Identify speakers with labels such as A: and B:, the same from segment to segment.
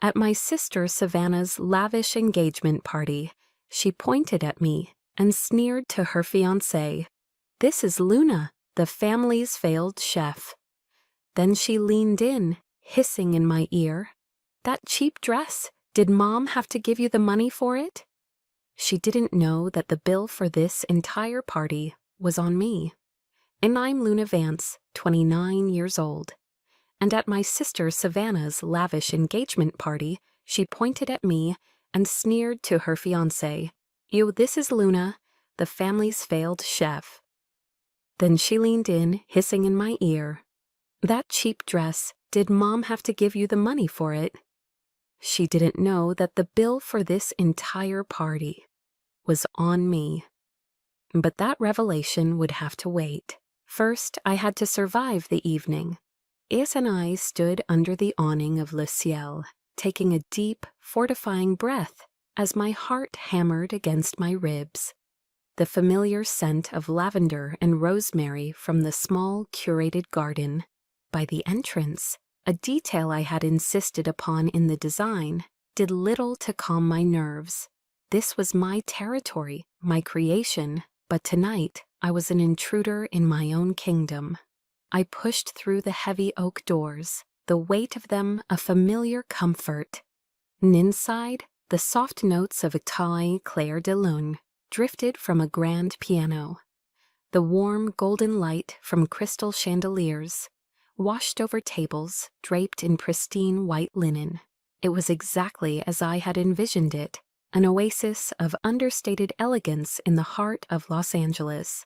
A: At my sister Savannah's lavish engagement party, she pointed at me and sneered to her fiancé. "This is Luna, the family's failed chef." Then she leaned in, hissing in my ear, "That cheap dress, did Mom have to give you the money for it?" She didn't know that the bill for this entire party was on me. And I'm Luna Vance, 29 years old. And at my sister Savannah's lavish engagement party, she pointed at me and sneered to her fiancé, This is Luna, the family's failed chef." Then she leaned in, hissing in my ear, "That cheap dress, did Mom have to give you the money for it?" She didn't know that the bill for this entire party was on me. But that revelation would have to wait. First, I had to survive the evening. Ace and I stood under the awning of Le Ciel, taking a deep, fortifying breath as my heart hammered against my ribs. The familiar scent of lavender and rosemary from the small, curated garden. By the entrance, a detail I had insisted upon in the design, did little to calm my nerves. This was my territory, my creation, but tonight I was an intruder in my own kingdom. I pushed through the heavy oak doors, the weight of them a familiar comfort. And inside, the soft notes of a taille clair de lune drifted from a grand piano. The warm golden light from crystal chandeliers washed over tables draped in pristine white linen. It was exactly as I had envisioned it, an oasis of understated elegance in the heart of Los Angeles.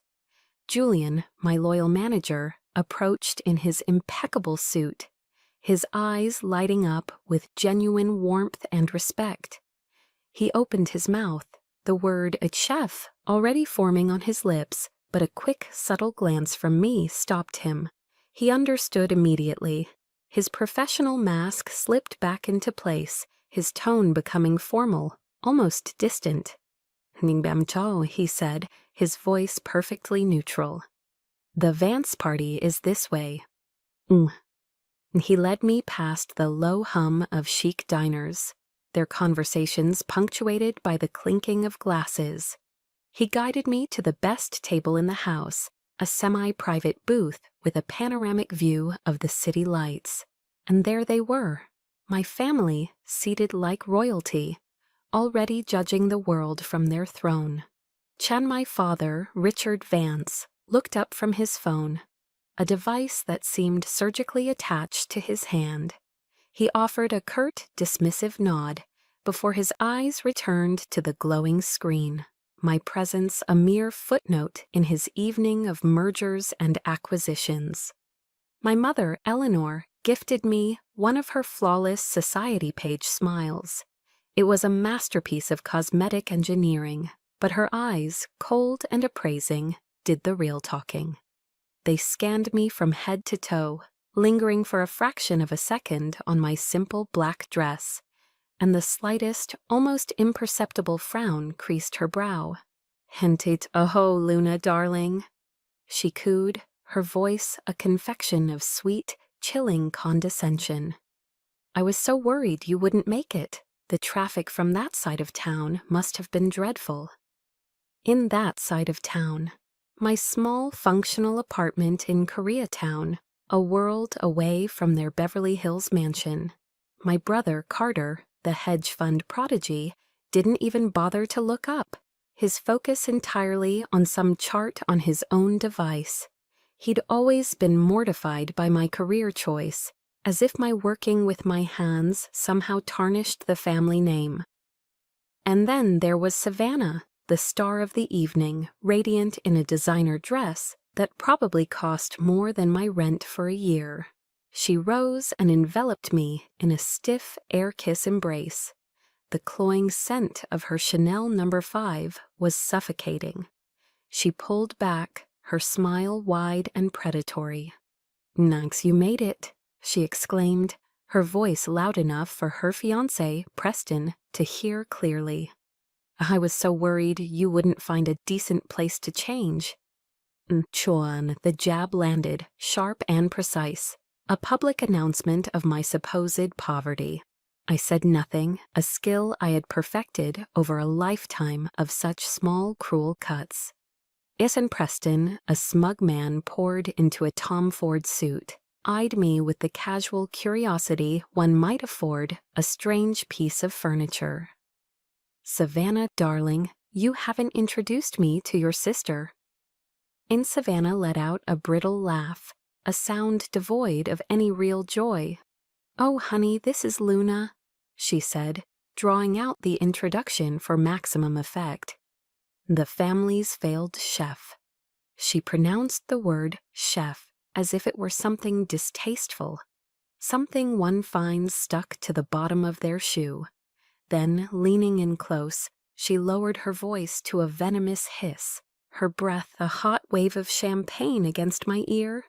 A: Julian, my loyal manager, approached in his impeccable suit, his eyes lighting up with genuine warmth and respect. He opened his mouth, the word "a chef" already forming on his lips, but a quick, subtle glance from me stopped him. He understood immediately. His professional mask slipped back into place, his tone becoming formal, almost distant. "Ningbam Chao," he said, his voice perfectly neutral. "The Vance party is this way." He led me past the low hum of chic diners, their conversations punctuated by the clinking of glasses. He guided me to the best table in the house, a semi-private booth with a panoramic view of the city lights. And there they were, my family seated like royalty, already judging the world from their throne. Chan, my father, Richard Vance, looked up from his phone, a device that seemed surgically attached to his hand. He offered a curt, dismissive nod before his eyes returned to the glowing screen, my presence a mere footnote in his evening of mergers and acquisitions. My mother, Eleanor, gifted me one of her flawless society page smiles. It was a masterpiece of cosmetic engineering, but her eyes, cold and appraising, did the real talking. They scanned me from head to toe, lingering for a fraction of a second on my simple black dress, and the slightest, almost imperceptible frown creased her brow. "Hentit aho, Luna, darling," she cooed, her voice a confection of sweet, chilling condescension. "I was so worried you wouldn't make it. The traffic from that side of town must have been dreadful." In that side of town, my small, functional apartment in Koreatown, a world away from their Beverly Hills mansion. My brother, Carter, the hedge fund prodigy, didn't even bother to look up, his focus entirely on some chart on his own device. He'd always been mortified by my career choice, as if my working with my hands somehow tarnished the family name. And then there was Savannah, the star of the evening, radiant in a designer dress that probably cost more than my rent for a year. She rose and enveloped me in a stiff air-kiss embrace. The cloying scent of her Chanel No. 5 was suffocating. She pulled back, her smile wide and predatory. "Nanks, you made it," she exclaimed, her voice loud enough for her fiancé, Preston, to hear clearly. "I was so worried you wouldn't find a decent place to change." Chuan, the jab landed, sharp and precise, a public announcement of my supposed poverty. I said nothing, a skill I had perfected over a lifetime of such small, cruel cuts. Ian Preston, a smug man poured into a Tom Ford suit, eyed me with the casual curiosity one might afford a strange piece of furniture. "Savannah, darling, you haven't introduced me to your sister." And Savannah let out a brittle laugh, a sound devoid of any real joy. "Oh, honey, this is Luna," she said, drawing out the introduction for maximum effect. "The family's failed chef." She pronounced the word chef as if it were something distasteful, something one finds stuck to the bottom of their shoe. Then, leaning in close, she lowered her voice to a venomous hiss, her breath a hot wave of champagne against my ear.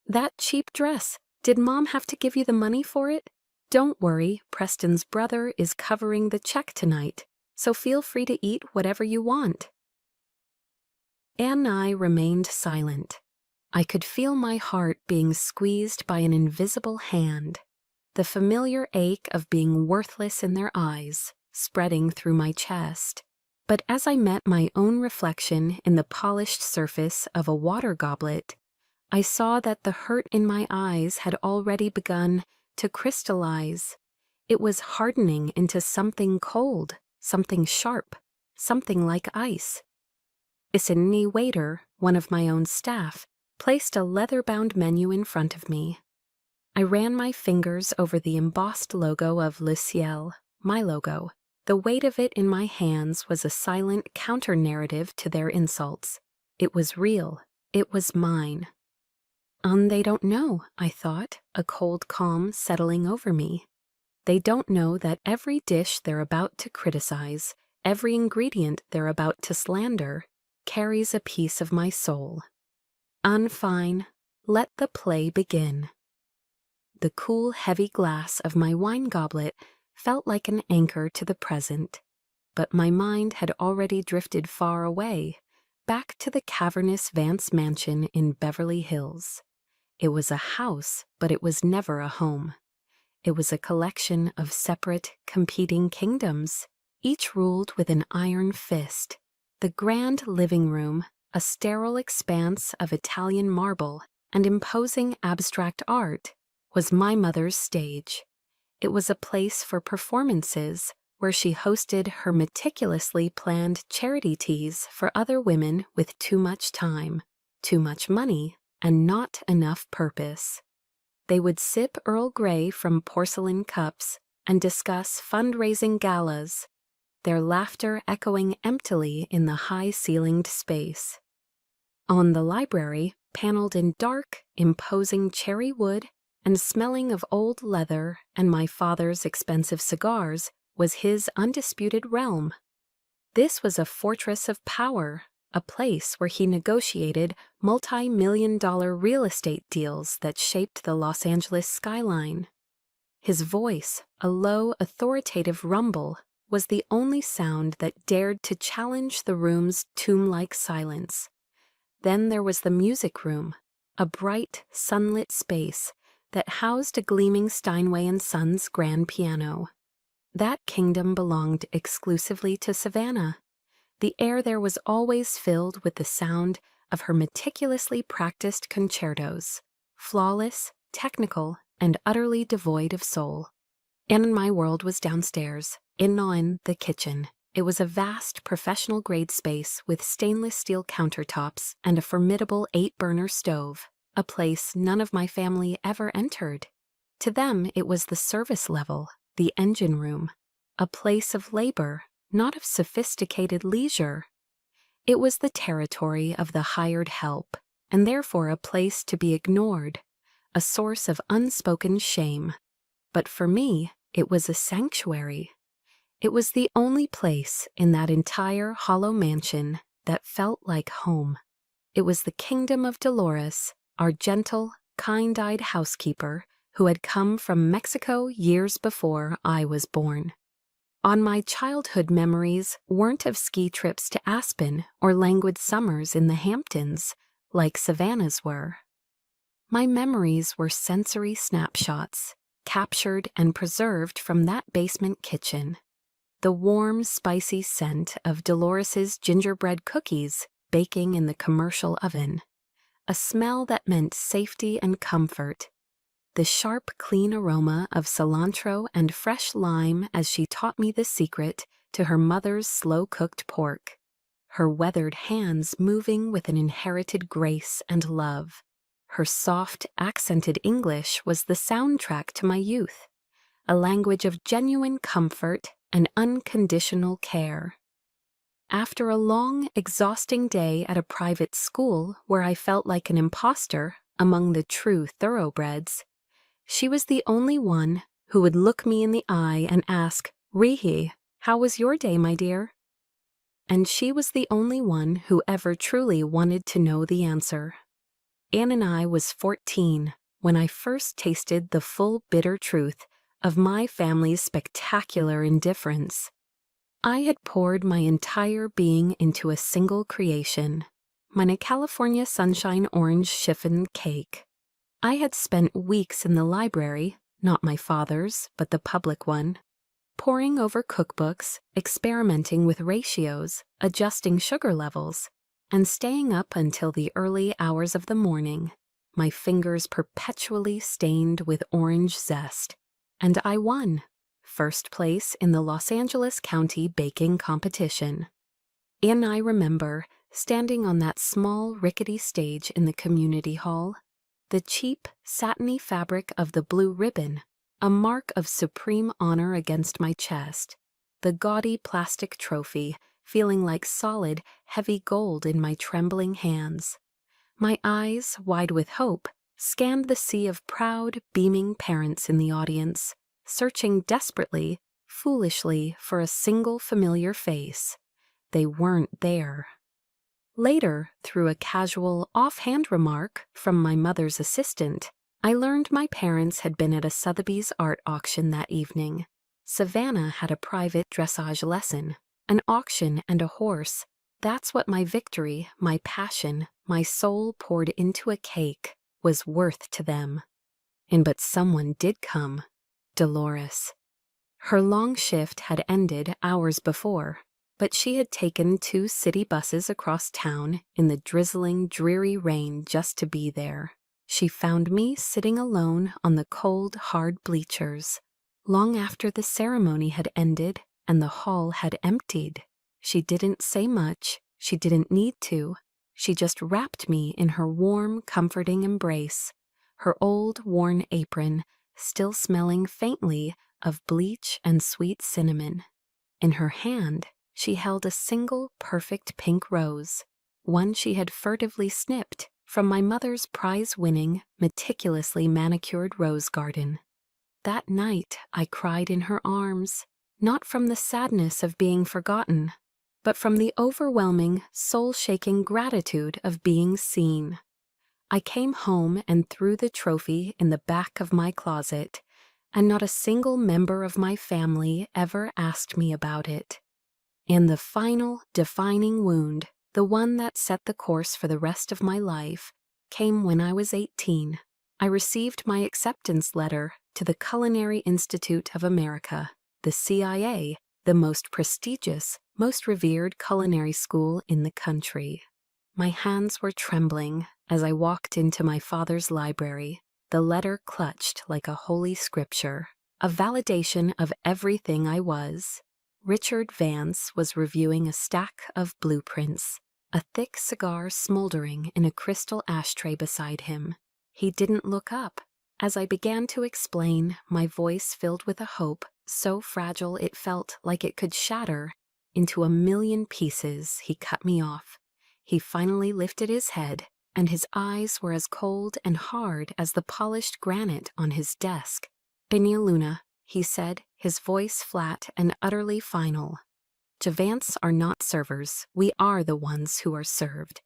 A: "That cheap dress, did Mom have to give you the money for it? Don't worry, Preston's brother is covering the check tonight, so feel free to eat whatever you want." Anne and I remained silent. I could feel my heart being squeezed by an invisible hand, the familiar ache of being worthless in their eyes spreading through my chest. But as I met my own reflection in the polished surface of a water goblet, I saw that the hurt in my eyes had already begun to crystallize. It was hardening into something cold, something sharp, something like ice. A Sydney waiter, one of my own staff, placed a leather-bound menu in front of me. I ran my fingers over the embossed logo of Le Ciel, my logo. The weight of it in my hands was a silent counter-narrative to their insults. It was real. It was mine. They don't know, I thought, a cold calm settling over me. They don't know that every dish they're about to criticize, every ingredient they're about to slander, carries a piece of my soul. Fine, let the play begin. The cool, heavy glass of my wine goblet felt like an anchor to the present, but my mind had already drifted far away, back to the cavernous Vance mansion in Beverly Hills. It was a house, but it was never a home. It was a collection of separate, competing kingdoms, each ruled with an iron fist. The grand living room, a sterile expanse of Italian marble and imposing abstract art, was my mother's stage. It was a place for performances where she hosted her meticulously planned charity teas for other women with too much time, too much money, and not enough purpose. They would sip Earl Grey from porcelain cups and discuss fundraising galas, their laughter echoing emptily in the high-ceilinged space. On the library, paneled in dark, imposing cherry wood and smelling of old leather and my father's expensive cigars, was his undisputed realm. This was a fortress of power, a place where he negotiated multi-million-dollar real estate deals that shaped the Los Angeles skyline. His voice, a low, authoritative rumble, was the only sound that dared to challenge the room's tomb-like silence. Then there was the music room, a bright, sunlit space that housed a gleaming Steinway & Sons grand piano. That kingdom belonged exclusively to Savannah. The air there was always filled with the sound of her meticulously practiced concertos, flawless, technical, and utterly devoid of soul. And my world was downstairs, in the kitchen. It was a vast, professional-grade space with stainless steel countertops and a formidable 8-burner stove, a place none of my family ever entered. To them, it was the service level, the engine room, a place of labor, not of sophisticated leisure. It was the territory of the hired help, and therefore a place to be ignored, a source of unspoken shame. But for me, it was a sanctuary. It was the only place in that entire hollow mansion that felt like home. It was the kingdom of Dolores, our gentle, kind-eyed housekeeper who had come from Mexico years before I was born. On my childhood memories weren't of ski trips to Aspen or languid summers in the Hamptons, like Savannah's were. My memories were sensory snapshots, captured and preserved from that basement kitchen. The warm, spicy scent of Dolores's gingerbread cookies baking in the commercial oven. A smell that meant safety and comfort. The sharp, clean aroma of cilantro and fresh lime as she taught me the secret to her mother's slow-cooked pork. Her weathered hands moving with an inherited grace and love. Her soft, accented English was the soundtrack to my youth, a language of genuine comfort and unconditional care. After a long, exhausting day at a private school where I felt like an imposter among the true thoroughbreds, she was the only one who would look me in the eye and ask, "Rihi, how was your day, my dear?" And she was the only one who ever truly wanted to know the answer. Anne and I was 14 when I first tasted the full bitter truth of my family's spectacular indifference. I had poured my entire being into a single creation, my California Sunshine Orange Chiffon cake. I had spent weeks in the library, not my father's, but the public one, poring over cookbooks, experimenting with ratios, adjusting sugar levels, and staying up until the early hours of the morning, my fingers perpetually stained with orange zest. And I won. First place in the Los Angeles County baking competition. And I remember standing on that small, rickety stage in the community hall, the cheap, satiny fabric of the blue ribbon, a mark of supreme honor against my chest, the gaudy plastic trophy feeling like solid, heavy gold in my trembling hands. My eyes, wide with hope, scanned the sea of proud, beaming parents in the audience, searching desperately, foolishly for a single familiar face. They weren't there. Later, through a casual, offhand remark from my mother's assistant, I learned my parents had been at a Sotheby's art auction that evening. Savannah had a private dressage lesson, an auction and a horse. That's what my victory, my passion, my soul poured into a cake was worth to them. And but someone did come. Dolores. Her long shift had ended hours before, but she had taken 2 city buses across town in the drizzling, dreary rain just to be there. She found me sitting alone on the cold, hard bleachers. Long after the ceremony had ended and the hall had emptied, she didn't say much, she didn't need to. She just wrapped me in her warm, comforting embrace, her old, worn apron still smelling faintly of bleach and sweet cinnamon. In her hand, she held a single perfect pink rose, one she had furtively snipped from my mother's prize-winning, meticulously manicured rose garden. That night, I cried in her arms, not from the sadness of being forgotten, but from the overwhelming, soul-shaking gratitude of being seen. I came home and threw the trophy in the back of my closet, and not a single member of my family ever asked me about it. And the final, defining wound, the one that set the course for the rest of my life, came when I was 18. I received my acceptance letter to the Culinary Institute of America, the CIA, the most prestigious, most revered culinary school in the country. My hands were trembling as I walked into my father's library, the letter clutched like a holy scripture, a validation of everything I was. Richard Vance was reviewing a stack of blueprints, a thick cigar smoldering in a crystal ashtray beside him. He didn't look up. As I began to explain, my voice filled with a hope so fragile it felt like it could shatter into a million pieces. He cut me off. He finally lifted his head, and his eyes were as cold and hard as the polished granite on his desk. "Peña Luna," he said, his voice flat and utterly final. "Javants are not servers. We are the ones who are served."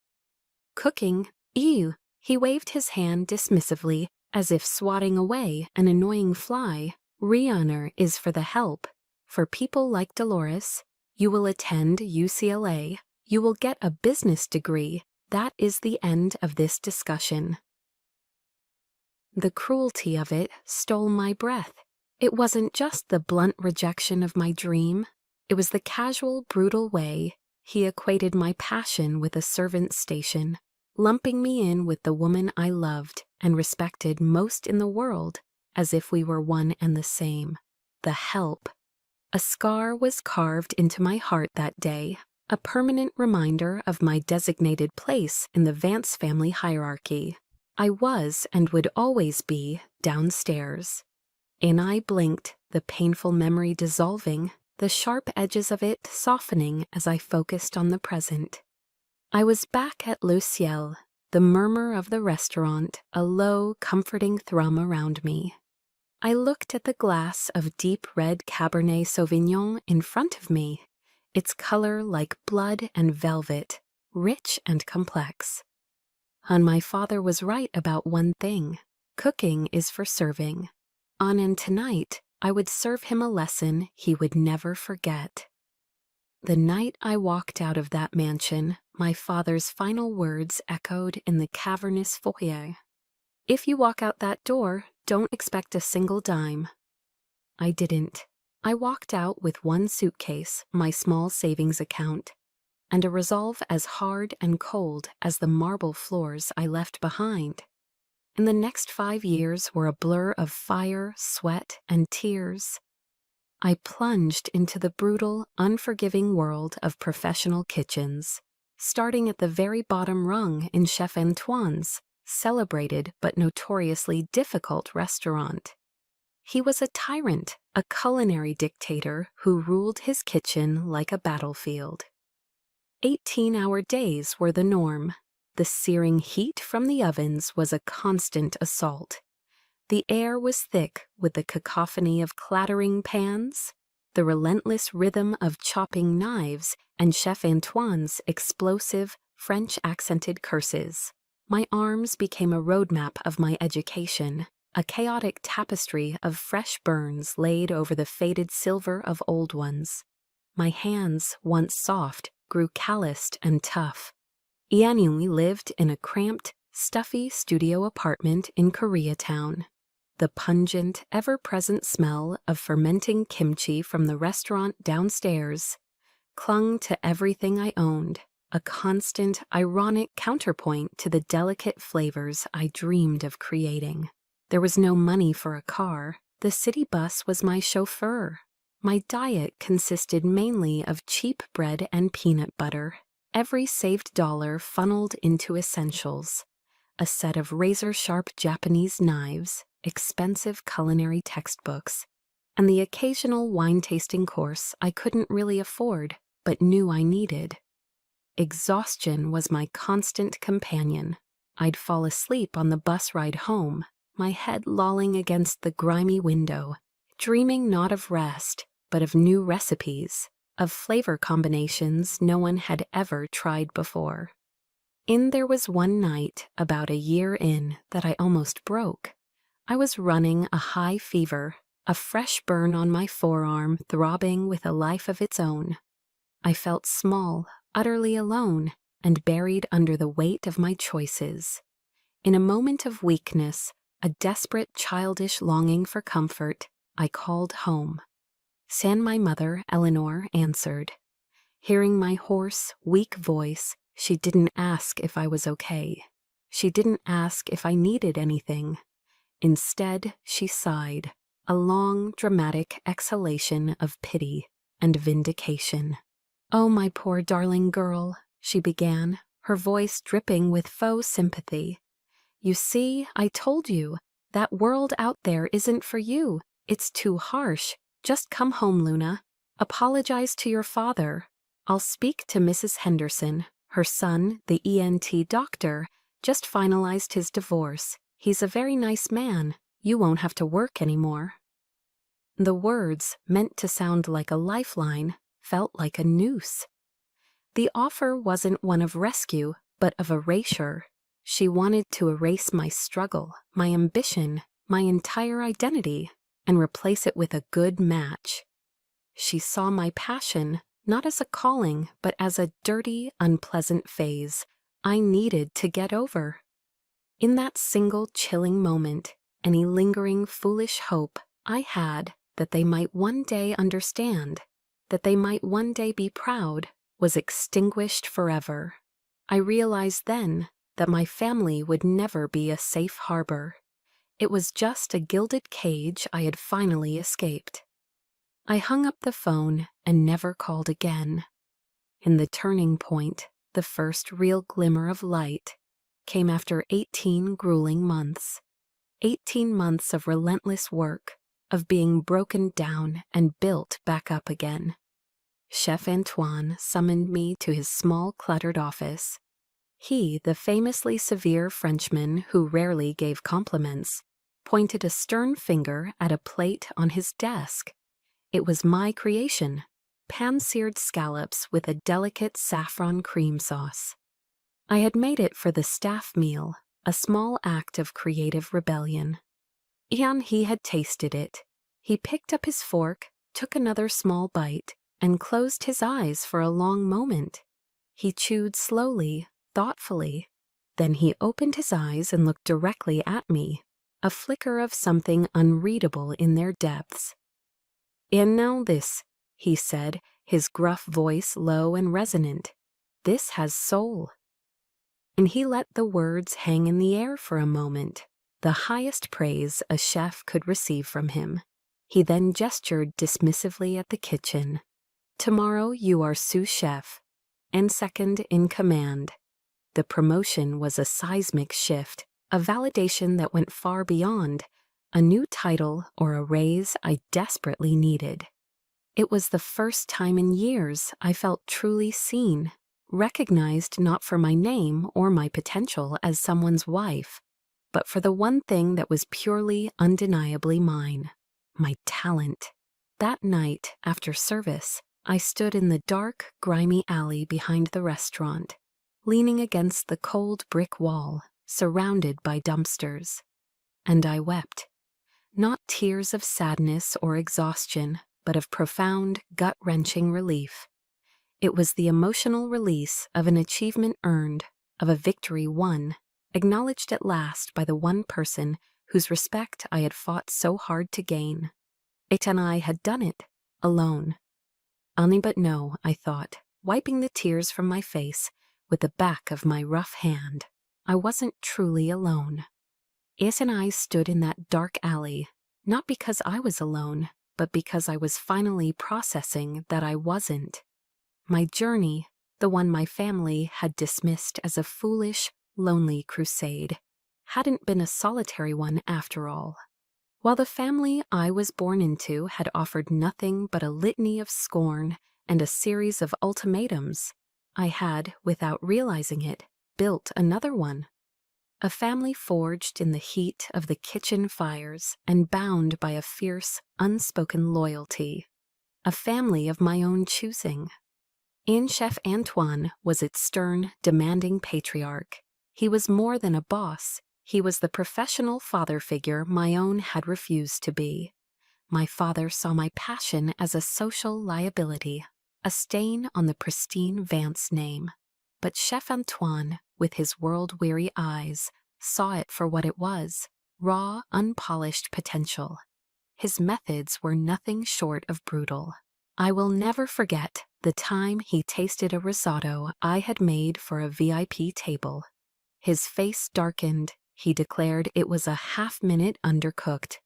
A: "Cooking? Ew!" He waved his hand dismissively, as if swatting away an annoying fly. "Re-honor is for the help. For people like Dolores, you will attend UCLA. You will get a business degree. That is the end of this discussion." The cruelty of it stole my breath. It wasn't just the blunt rejection of my dream. It was the casual, brutal way he equated my passion with a servant's station, lumping me in with the woman I loved and respected most in the world, as if we were one and the same. The help. A scar was carved into my heart that day, a permanent reminder of my designated place in the Vance family hierarchy. I was and would always be downstairs. An eye blinked, the painful memory dissolving, the sharp edges of it softening as I focused on the present. I was back at Le Ciel, the murmur of the restaurant, a low, comforting thrum around me. I looked at the glass of deep red Cabernet Sauvignon in front of me, its color like blood and velvet, rich and complex. And my father was right about one thing. Cooking is for serving. And tonight, I would serve him a lesson he would never forget. The night I walked out of that mansion, my father's final words echoed in the cavernous foyer. If you walk out that door, don't expect a single dime. I didn't. I walked out with one suitcase, my small savings account, and a resolve as hard and cold as the marble floors I left behind. And the next 5 years were a blur of fire, sweat, and tears. I plunged into the brutal, unforgiving world of professional kitchens, starting at the very bottom rung in Chef Antoine's celebrated but notoriously difficult restaurant. He was a tyrant, a culinary dictator who ruled his kitchen like a battlefield. 18-hour days were the norm. The searing heat from the ovens was a constant assault. The air was thick with the cacophony of clattering pans, the relentless rhythm of chopping knives, and Chef Antoine's explosive, French-accented curses. My arms became a roadmap of my education, a chaotic tapestry of fresh burns laid over the faded silver of old ones. My hands, once soft, grew calloused and tough. Ianyungi lived in a cramped, stuffy studio apartment in Koreatown. The pungent, ever-present smell of fermenting kimchi from the restaurant downstairs clung to everything I owned, a constant, ironic counterpoint to the delicate flavors I dreamed of creating. There was no money for a car. The city bus was my chauffeur. My diet consisted mainly of cheap bread and peanut butter, every saved dollar funneled into essentials. A set of razor-sharp Japanese knives, expensive culinary textbooks, and the occasional wine-tasting course I couldn't really afford, but knew I needed. Exhaustion was my constant companion. I'd fall asleep on the bus ride home, my head lolling against the grimy window, dreaming not of rest, but of new recipes, of flavor combinations no one had ever tried before. There was one night, about a year in, that I almost broke. I was running a high fever, a fresh burn on my forearm throbbing with a life of its own. I felt small, utterly alone, and buried under the weight of my choices. In a moment of weakness, a desperate childish longing for comfort, I called home. My mother, Eleanor, answered. Hearing my hoarse, weak voice, she didn't ask if I was okay. She didn't ask if I needed anything. Instead, she sighed, a long, dramatic exhalation of pity and vindication. "Oh, my poor darling girl," she began, her voice dripping with faux sympathy. "You see, I told you, that world out there isn't for you. It's too harsh. Just come home, Luna. Apologize to your father. I'll speak to Mrs. Henderson. Her son, the ENT doctor, just finalized his divorce. He's a very nice man. You won't have to work anymore." The words, meant to sound like a lifeline, felt like a noose. The offer wasn't one of rescue, but of erasure. She wanted to erase my struggle, my ambition, my entire identity, and replace it with a good match. She saw my passion, not as a calling, but as a dirty, unpleasant phase I needed to get over. In that single chilling moment, Any lingering foolish hope I had that they might one day understand, that they might one day be proud, was extinguished forever. I realized then that my family would never be a safe harbor. It was just a gilded cage I had finally escaped. I hung up the phone and never called again. In the turning point, the first real glimmer of light came after 18 grueling months. 18 months of relentless work, of being broken down and built back up again. Chef Antoine summoned me to his small, cluttered office. He, the famously severe Frenchman who rarely gave compliments, pointed a stern finger at a plate on his desk. It was my creation, pan-seared scallops with a delicate saffron cream sauce. I had made it for the staff meal, a small act of creative rebellion. He had tasted it. He picked up his fork, took another small bite, and closed his eyes for a long moment. He chewed slowly, thoughtfully. Then he opened his eyes and looked directly at me, a flicker of something unreadable in their depths. "And now this," he said, his gruff voice low and resonant. "This has soul." And he let the words hang in the air for a moment, the highest praise a chef could receive from him. He then gestured dismissively at the kitchen. "Tomorrow you are sous chef, and second in command." The promotion was a seismic shift, a validation that went far beyond, a new title or a raise I desperately needed. It was the first time in years I felt truly seen, recognized not for my name or my potential as someone's wife, but for the one thing that was purely, undeniably mine, my talent. That night, after service, I stood in the dark, grimy alley behind the restaurant, leaning against the cold brick wall, surrounded by dumpsters. And I wept. Not tears of sadness or exhaustion, but of profound, gut-wrenching relief. It was the emotional release of an achievement earned, of a victory won, acknowledged at last by the one person whose respect I had fought so hard to gain. It and I had done it, alone. Only but no, I thought, wiping the tears from my face with the back of my rough hand. I wasn't truly alone. It and I stood in that dark alley, not because I was alone, but because I was finally processing that I wasn't. My journey, the one my family had dismissed as a foolish, lonely crusade, hadn't been a solitary one after all. While the family I was born into had offered nothing but a litany of scorn and a series of ultimatums, I had, without realizing it, built another one. A family forged in the heat of the kitchen fires and bound by a fierce, unspoken loyalty. A family of my own choosing. Chef Antoine was its stern, demanding patriarch. He was more than a boss. He was the professional father figure my own had refused to be. My father saw my passion as a social liability, a stain on the pristine Vance name. But Chef Antoine, with his world-weary eyes, saw it for what it was, raw, unpolished potential. His methods were nothing short of brutal. I will never forget the time he tasted a risotto I had made for a VIP table. His face darkened. He declared it was a half-minute undercooked.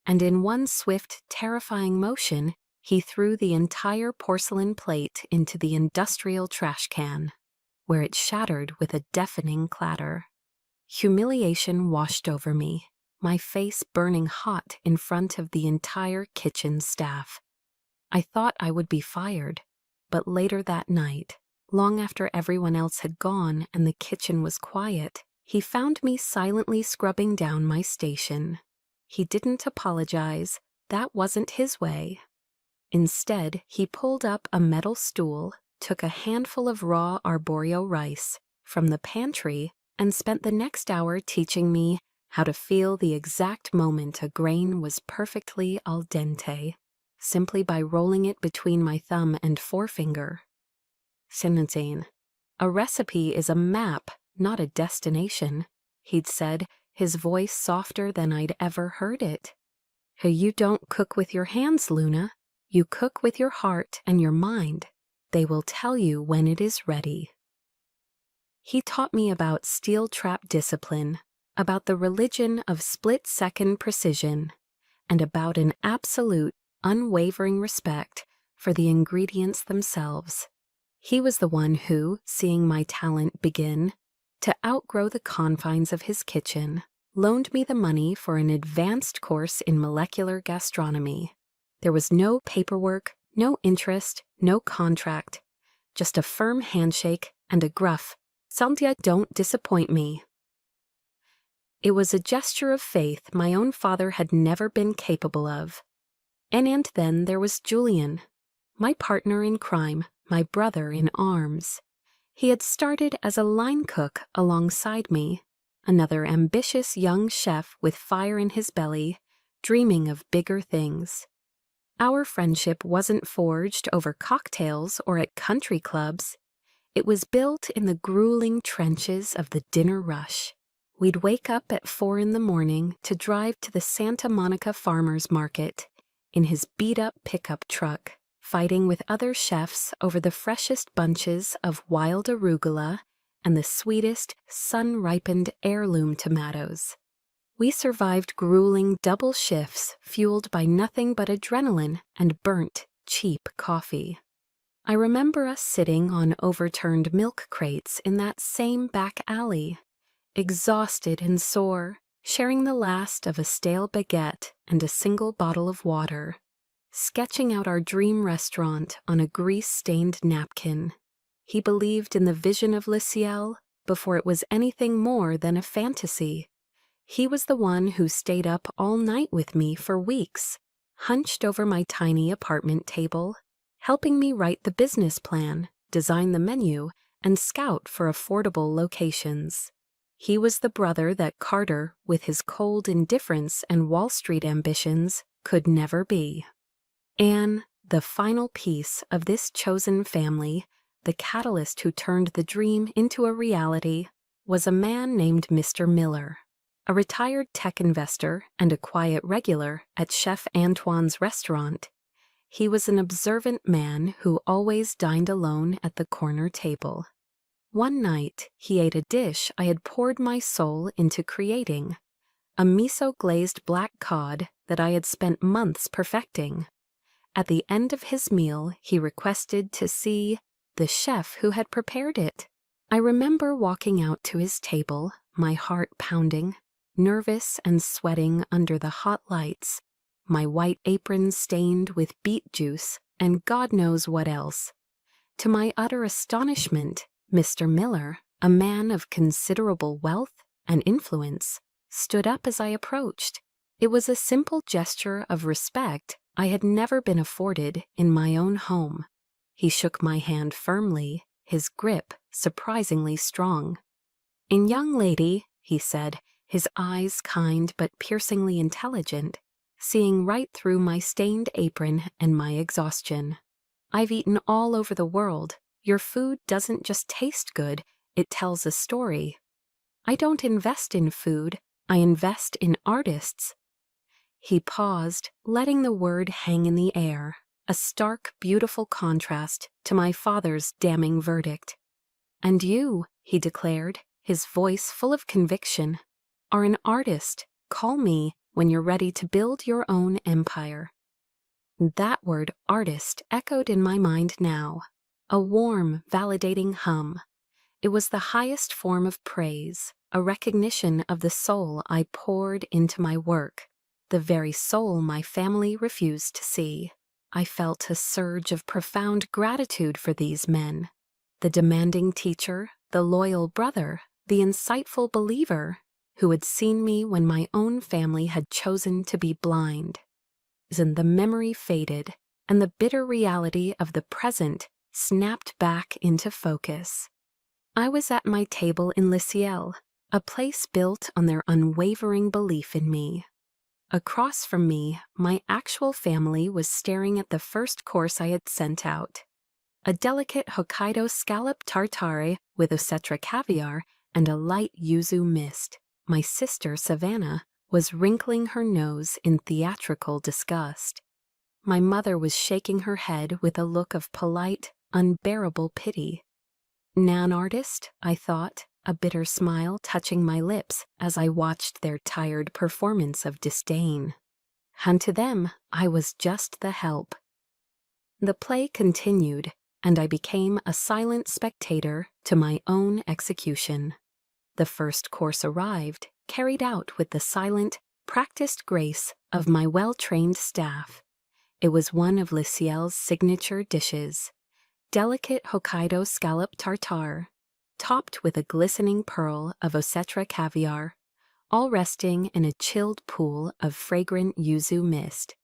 A: And in one swift, terrifying motion, he threw the entire porcelain plate into the industrial trash can, where it shattered with a deafening clatter. Humiliation washed over me, my face burning hot in front of the entire kitchen staff. I thought I would be fired, but later that night, long after everyone else had gone and the kitchen was quiet, he found me silently scrubbing down my station. He didn't apologize. That wasn't his way. Instead, he pulled up a metal stool, took a handful of raw arborio rice from the pantry, and spent the next hour teaching me how to feel the exact moment a grain was perfectly al dente, simply by rolling it between my thumb and forefinger. "Sinenzane, a recipe is a map, not a destination," he'd said, his voice softer than I'd ever heard it. You don't cook with your hands, Luna. You cook with your heart and your mind. They will tell you when it is ready. He taught me about steel trap discipline, about the religion of split-second precision, and about an absolute, unwavering respect for the ingredients themselves. He was the one who, seeing my talent begin to outgrow the confines of his kitchen, loaned me the money for an advanced course in molecular gastronomy. There was no paperwork, no interest, no contract, just a firm handshake and a gruff, "Sandhya, don't disappoint me." It was a gesture of faith my own father had never been capable of. And then there was Julian, my partner in crime, my brother in arms. He had started as a line cook alongside me, another ambitious young chef with fire in his belly, dreaming of bigger things. Our friendship wasn't forged over cocktails or at country clubs. It was built in the grueling trenches of the dinner rush. We'd wake up at 4 a.m. to drive to the Santa Monica Farmers Market in his beat-up pickup truck, fighting with other chefs over the freshest bunches of wild arugula and the sweetest, sun-ripened heirloom tomatoes. We survived grueling double shifts fueled by nothing but adrenaline and burnt, cheap coffee. I remember us sitting on overturned milk crates in that same back alley, exhausted and sore, sharing the last of a stale baguette and a single bottle of water, sketching out our dream restaurant on a grease-stained napkin. He believed in the vision of Le Ciel before it was anything more than a fantasy. He was the one who stayed up all night with me for weeks, hunched over my tiny apartment table, helping me write the business plan, design the menu, and scout for affordable locations. He was the brother that Carter, with his cold indifference and Wall Street ambitions, could never be. Anne, the final piece of this chosen family, the catalyst who turned the dream into a reality, was a man named Mr. Miller, a retired tech investor and a quiet regular at Chef Antoine's restaurant. He was an observant man who always dined alone at the corner table. One night, he ate a dish I had poured my soul into creating, a miso-glazed black cod that I had spent months perfecting. At the end of his meal, he requested to see the chef who had prepared it. I remember walking out to his table, my heart pounding, nervous and sweating under the hot lights, my white apron stained with beet juice and God knows what else. To my utter astonishment, Mr. Miller, a man of considerable wealth and influence, stood up as I approached. It was a simple gesture of respect I had never been afforded in my own home. He shook my hand firmly, his grip surprisingly strong. "In young lady," he said, his eyes kind but piercingly intelligent, seeing right through my stained apron and my exhaustion. "I've eaten all over the world. Your food doesn't just taste good, it tells a story. I don't invest in food, I invest in artists." He paused, letting the word hang in the air, a stark, beautiful contrast to my father's damning verdict. "And you," he declared, his voice full of conviction, "are an artist. Call me when you're ready to build your own empire." That word artist echoed in my mind now, a warm, validating hum. It was the highest form of praise, a recognition of the soul I poured into my work, the very soul my family refused to see. I felt a surge of profound gratitude for these men, the demanding teacher, the loyal brother, the insightful believer, who had seen me when my own family had chosen to be blind. Then the memory faded, and the bitter reality of the present snapped back into focus. I was at my table in Le Ciel, a place built on their unwavering belief in me. Across from me, my actual family was staring at the first course I had sent out, a delicate Hokkaido scallop tartare with osetra caviar and a light yuzu mist. My sister, Savannah, was wrinkling her nose in theatrical disgust. My mother was shaking her head with a look of polite, unbearable pity. Nan artist, I thought, a bitter smile touching my lips as I watched their tired performance of disdain. And to them, I was just the help. The play continued, and I became a silent spectator to my own execution. The first course arrived, carried out with the silent, practiced grace of my well-trained staff. It was one of Le Ciel's signature dishes, delicate Hokkaido scallop tartare, topped with a glistening pearl of Osetra caviar, all resting in a chilled pool of fragrant yuzu mist.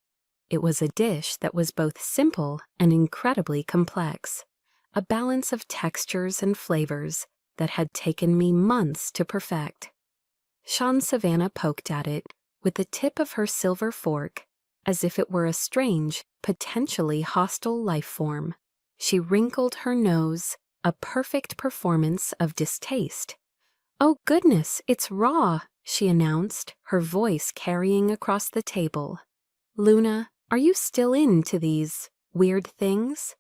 A: It was a dish that was both simple and incredibly complex, a balance of textures and flavors that had taken me months to perfect. Savannah poked at it with the tip of her silver fork, as if it were a strange, potentially hostile life form. She wrinkled her nose, a perfect performance of distaste. "Oh goodness, it's raw," she announced, her voice carrying across the table. "Luna, are you still into these weird things?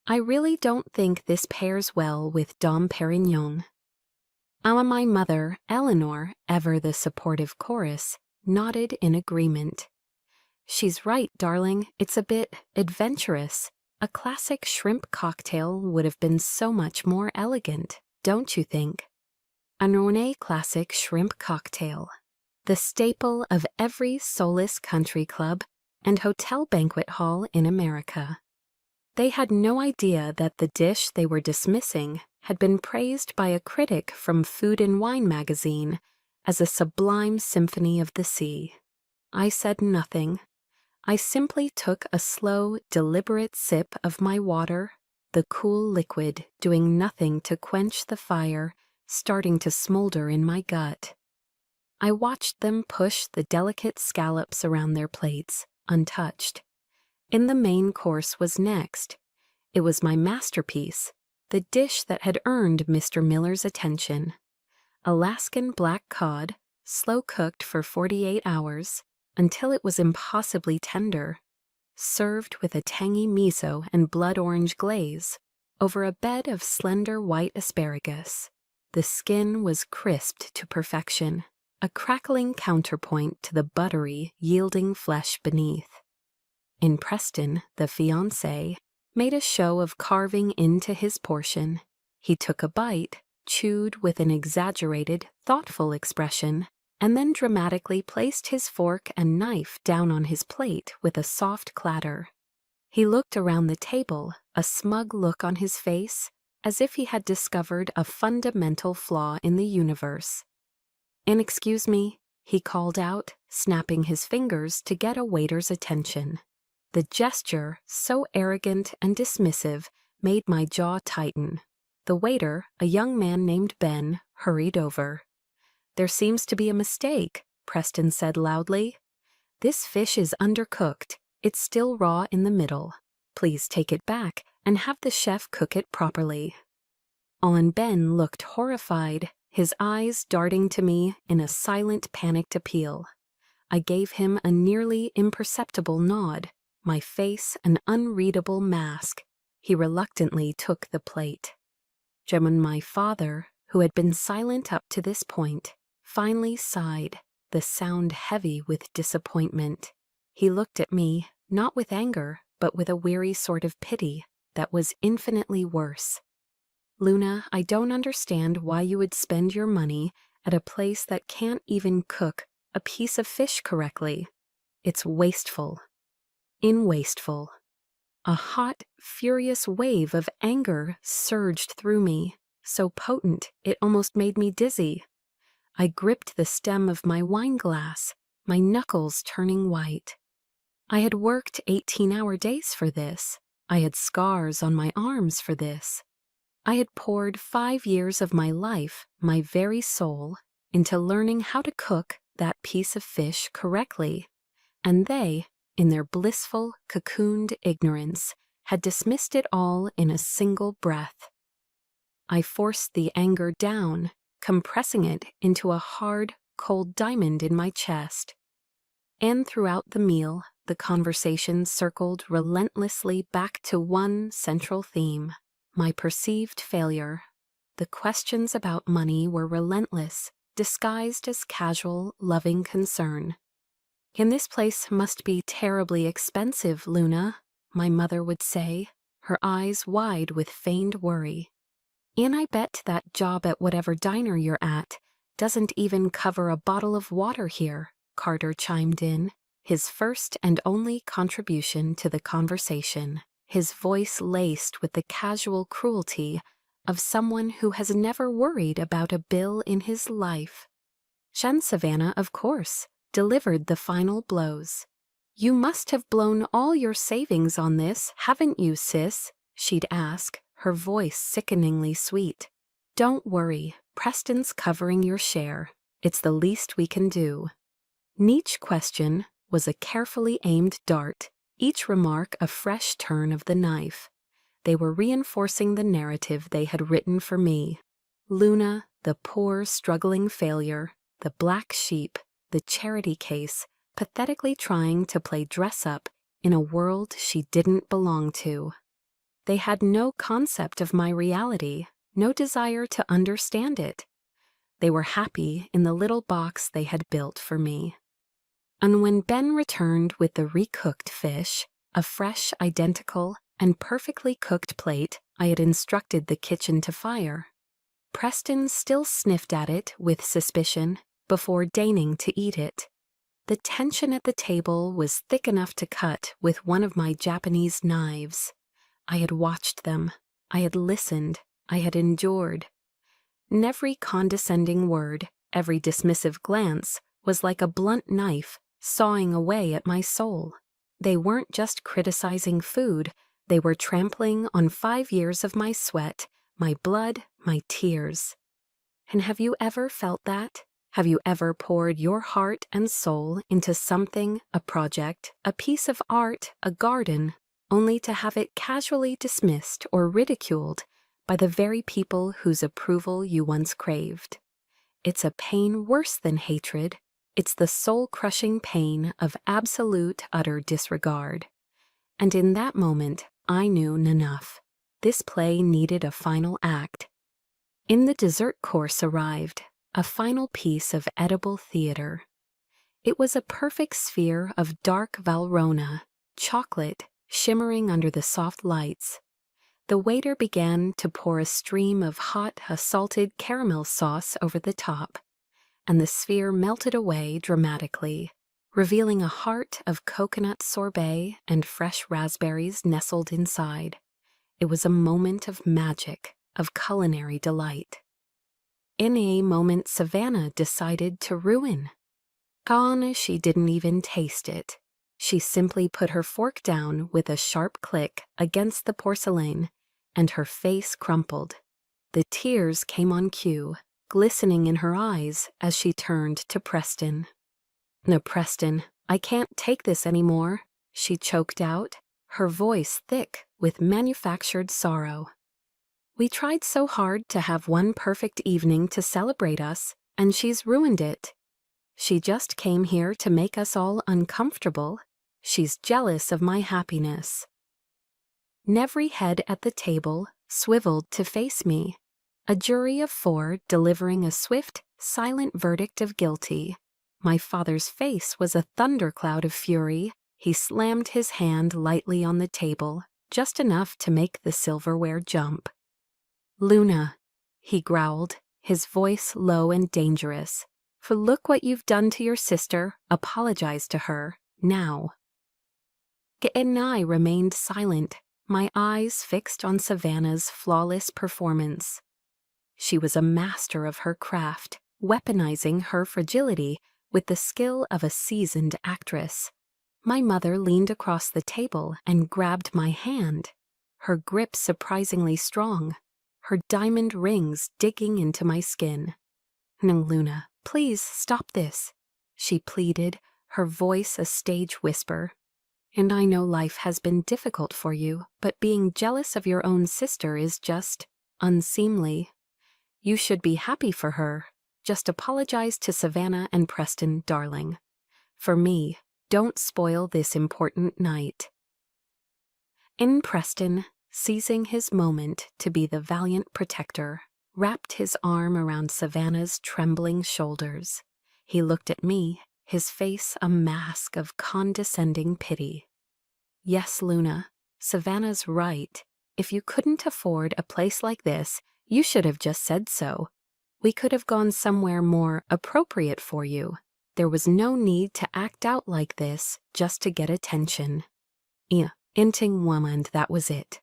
A: I really don't think this pairs well with Dom Perignon." My mother, Eleanor, ever the supportive chorus, nodded in agreement. "She's right, darling, it's a bit adventurous. A classic shrimp cocktail would have been so much more elegant, don't you think?" A Rhône classic shrimp cocktail, the staple of every soulless country club and hotel banquet hall in America. They had no idea that the dish they were dismissing had been praised by a critic from Food and Wine magazine as a sublime symphony of the sea. I said nothing. I simply took a slow, deliberate sip of my water, the cool liquid doing nothing to quench the fire starting to smolder in my gut. I watched them push the delicate scallops around their plates, untouched. In the main course was next. It was my masterpiece, the dish that had earned Mr. Miller's attention. Alaskan black cod, slow-cooked for 48 hours, until it was impossibly tender, served with a tangy miso and blood orange glaze, over a bed of slender white asparagus. The skin was crisped to perfection, a crackling counterpoint to the buttery, yielding flesh beneath. In Preston, the fiancé made a show of carving into his portion. He took a bite, chewed with an exaggerated, thoughtful expression, and then dramatically placed his fork and knife down on his plate with a soft clatter. He looked around the table, a smug look on his face, as if he had discovered a fundamental flaw in the universe. "Excuse me," he called out, snapping his fingers to get a waiter's attention. The gesture, so arrogant and dismissive, made my jaw tighten. The waiter, a young man named Ben, hurried over. "There seems to be a mistake," Preston said loudly. "This fish is undercooked. It's still raw in the middle. Please take it back and have the chef cook it properly." Ben looked horrified, his eyes darting to me in a silent, panicked appeal. I gave him a nearly imperceptible nod, my face an unreadable mask. He reluctantly took the plate. My father, who had been silent up to this point, finally sighed, the sound heavy with disappointment. He looked at me, not with anger, but with a weary sort of pity that was infinitely worse. "Luna, I don't understand why you would spend your money at a place that can't even cook a piece of fish correctly. It's wasteful." Wasteful. A hot, furious wave of anger surged through me, so potent it almost made me dizzy. I gripped the stem of my wine glass, my knuckles turning white. I had worked 18-hour days for this. I had scars on my arms for this. I had poured 5 years of my life, my very soul, into learning how to cook that piece of fish correctly, and they, in their blissful, cocooned ignorance, had dismissed it all in a single breath. I forced the anger down, compressing it into a hard, cold diamond in my chest. And throughout the meal, the conversation circled relentlessly back to one central theme: my perceived failure. The questions about money were relentless, disguised as casual, loving concern. "And this place must be terribly expensive, Luna," my mother would say, her eyes wide with feigned worry. "And I bet that job at whatever diner you're at doesn't even cover a bottle of water here," Carter chimed in, his first and only contribution to the conversation, his voice laced with the casual cruelty of someone who has never worried about a bill in his life. Shen Savannah, of course, delivered the final blows. "You must have blown all your savings on this, haven't you, sis?" she'd ask, her voice sickeningly sweet. "Don't worry, Preston's covering your share. It's the least we can do." Each question was a carefully aimed dart, each remark a fresh turn of the knife. They were reinforcing the narrative they had written for me. Luna, the poor, struggling failure, the black sheep, the charity case, pathetically trying to play dress-up in a world she didn't belong to. They had no concept of my reality, no desire to understand it. They were happy in the little box they had built for me. And when Ben returned with the recooked fish, a fresh, identical, and perfectly cooked plate I had instructed the kitchen to fire, Preston still sniffed at it with suspicion before deigning to eat it. The tension at the table was thick enough to cut with one of my Japanese knives. I had watched them. I had listened. I had endured. And every condescending word, every dismissive glance, was like a blunt knife sawing away at my soul. They weren't just criticizing food, they were trampling on 5 years of my sweat, my blood, my tears. And have you ever felt that? Have you ever poured your heart and soul into something, a project, a piece of art, a garden, only to have it casually dismissed or ridiculed by the very people whose approval you once craved? It's a pain worse than hatred. It's the soul-crushing pain of absolute, utter disregard. And in that moment, I knew enough. This play needed a final act. In the dessert course arrived, a final piece of edible theater. It was a perfect sphere of dark Valrhona, chocolate, shimmering under the soft lights. The waiter began to pour a stream of hot, salted caramel sauce over the top, and the sphere melted away dramatically, revealing a heart of coconut sorbet and fresh raspberries nestled inside. It was a moment of magic, of culinary delight. In a moment Savannah decided to ruin. Gone, she didn't even taste it. She simply put her fork down with a sharp click against the porcelain, and her face crumpled. The tears came on cue, glistening in her eyes as she turned to Preston. "No, Preston, I can't take this anymore," she choked out, her voice thick with manufactured sorrow. "We tried so hard to have one perfect evening to celebrate us, and she's ruined it. She just came here to make us all uncomfortable. She's jealous of my happiness." Every head at the table swiveled to face me, a jury of 4 delivering a swift, silent verdict of guilty. My father's face was a thundercloud of fury. He slammed his hand lightly on the table, just enough to make the silverware jump. "Luna," he growled, his voice low and dangerous, "for look what you've done to your sister. Apologize to her, now." And I remained silent, my eyes fixed on Savannah's flawless performance. She was a master of her craft, weaponizing her fragility with the skill of a seasoned actress. My mother leaned across the table and grabbed my hand, her grip surprisingly strong, her diamond rings digging into my skin. "No, Luna, please stop this," she pleaded, her voice a stage whisper. "And I know life has been difficult for you, but being jealous of your own sister is just unseemly. You should be happy for her. Just apologize to Savannah and Preston, darling. For me, don't spoil this important night. In Preston, seizing his moment to be the valiant protector, wrapped his arm around Savannah's trembling shoulders. He looked at me, his face a mask of condescending pity. Yes, Luna, Savannah's right. If you couldn't afford a place like this, you should have just said so. We could have gone somewhere more appropriate for you. There was no need to act out like this just to get attention. Inting woman, that was it.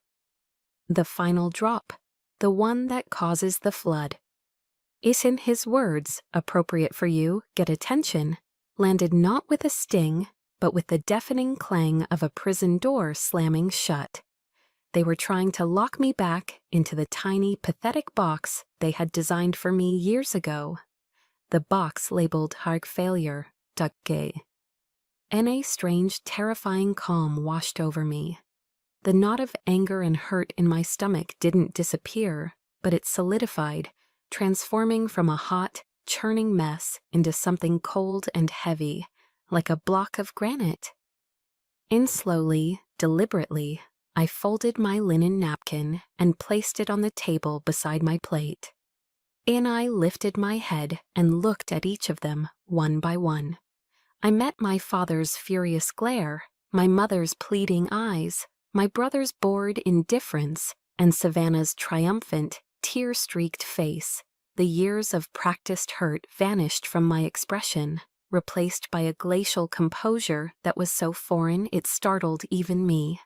A: The final drop, the one that causes the flood. Isn't his words, appropriate for you, get attention, landed not with a sting, but with the deafening clang of a prison door slamming shut. They were trying to lock me back into the tiny, pathetic box they had designed for me years ago. The box labeled Heart Failure, Duckgay. And a strange, terrifying calm washed over me. The knot of anger and hurt in my stomach didn't disappear, but it solidified, transforming from a hot, churning mess into something cold and heavy, like a block of granite. And slowly, deliberately, I folded my linen napkin and placed it on the table beside my plate. And I lifted my head and looked at each of them, one by one. I met my father's furious glare, my mother's pleading eyes, my brother's bored indifference, and Savannah's triumphant, tear-streaked face. The years of practiced hurt vanished from my expression, replaced by a glacial composure that was so foreign it startled even me.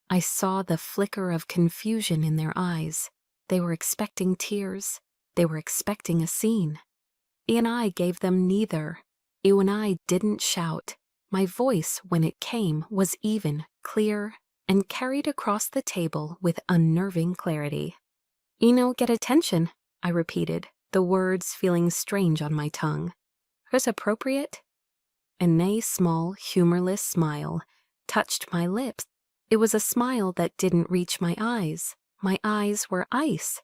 A: I saw the flicker of confusion in their eyes. They were expecting tears. They were expecting a scene. And I gave them neither. And I didn't shout. My voice, when it came, was even, clear, and carried across the table with unnerving clarity. Get attention, I repeated, the words feeling strange on my tongue. Was appropriate? A small, humorless smile touched my lips. It was a smile that didn't reach my eyes. My eyes were ice.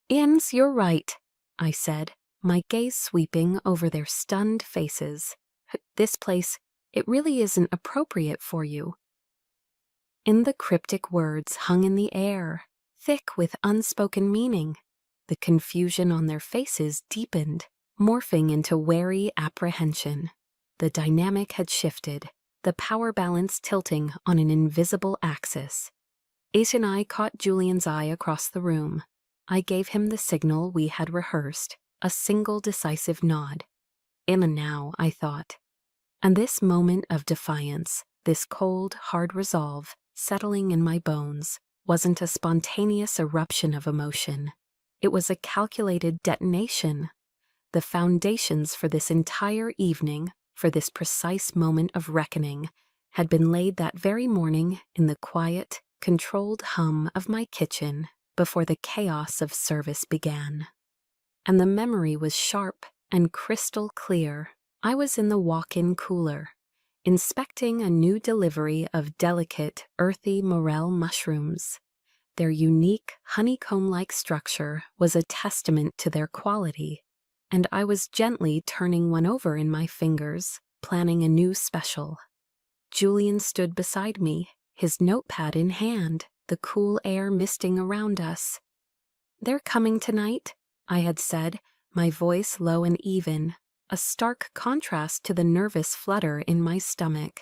A: Inns, you're right, I said, my gaze sweeping over their stunned faces. This place, it really isn't appropriate for you. In the cryptic words hung in the air, thick with unspoken meaning. The confusion on their faces deepened, morphing into wary apprehension. The dynamic had shifted, the power balance tilting on an invisible axis. Ace and I caught Julian's eye across the room. I gave him the signal we had rehearsed, a single decisive nod. And now, I thought. And this moment of defiance, this cold, hard resolve, settling in my bones, wasn't a spontaneous eruption of emotion. It was a calculated detonation. The foundations for this entire evening, for this precise moment of reckoning, had been laid that very morning in the quiet, controlled hum of my kitchen before the chaos of service began. And the memory was sharp and crystal clear. I was in the walk-in cooler, inspecting a new delivery of delicate, earthy morel mushrooms. Their unique, honeycomb-like structure was a testament to their quality, and I was gently turning one over in my fingers, planning a new special. Julian stood beside me, his notepad in hand, the cool air misting around us. "They're coming tonight," I had said, my voice low and even, a stark contrast to the nervous flutter in my stomach.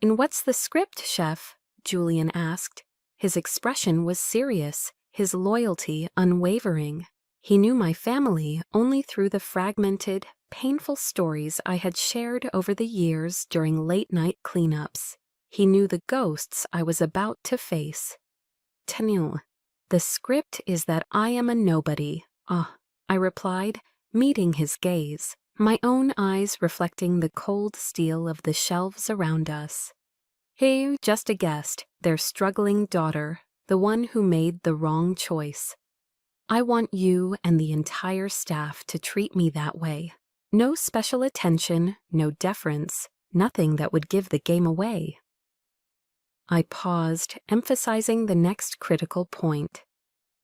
A: "And what's the script, Chef?" Julian asked. His expression was serious, his loyalty unwavering. He knew my family only through the fragmented, painful stories I had shared over the years during late-night cleanups. He knew the ghosts I was about to face. "Tenue, the script is that I am a nobody," I replied, meeting his gaze, my own eyes reflecting the cold steel of the shelves around us. "Hey, just a guest, their struggling daughter, the one who made the wrong choice. I want you and the entire staff to treat me that way. No special attention, no deference, nothing that would give the game away." I paused, emphasizing the next critical point.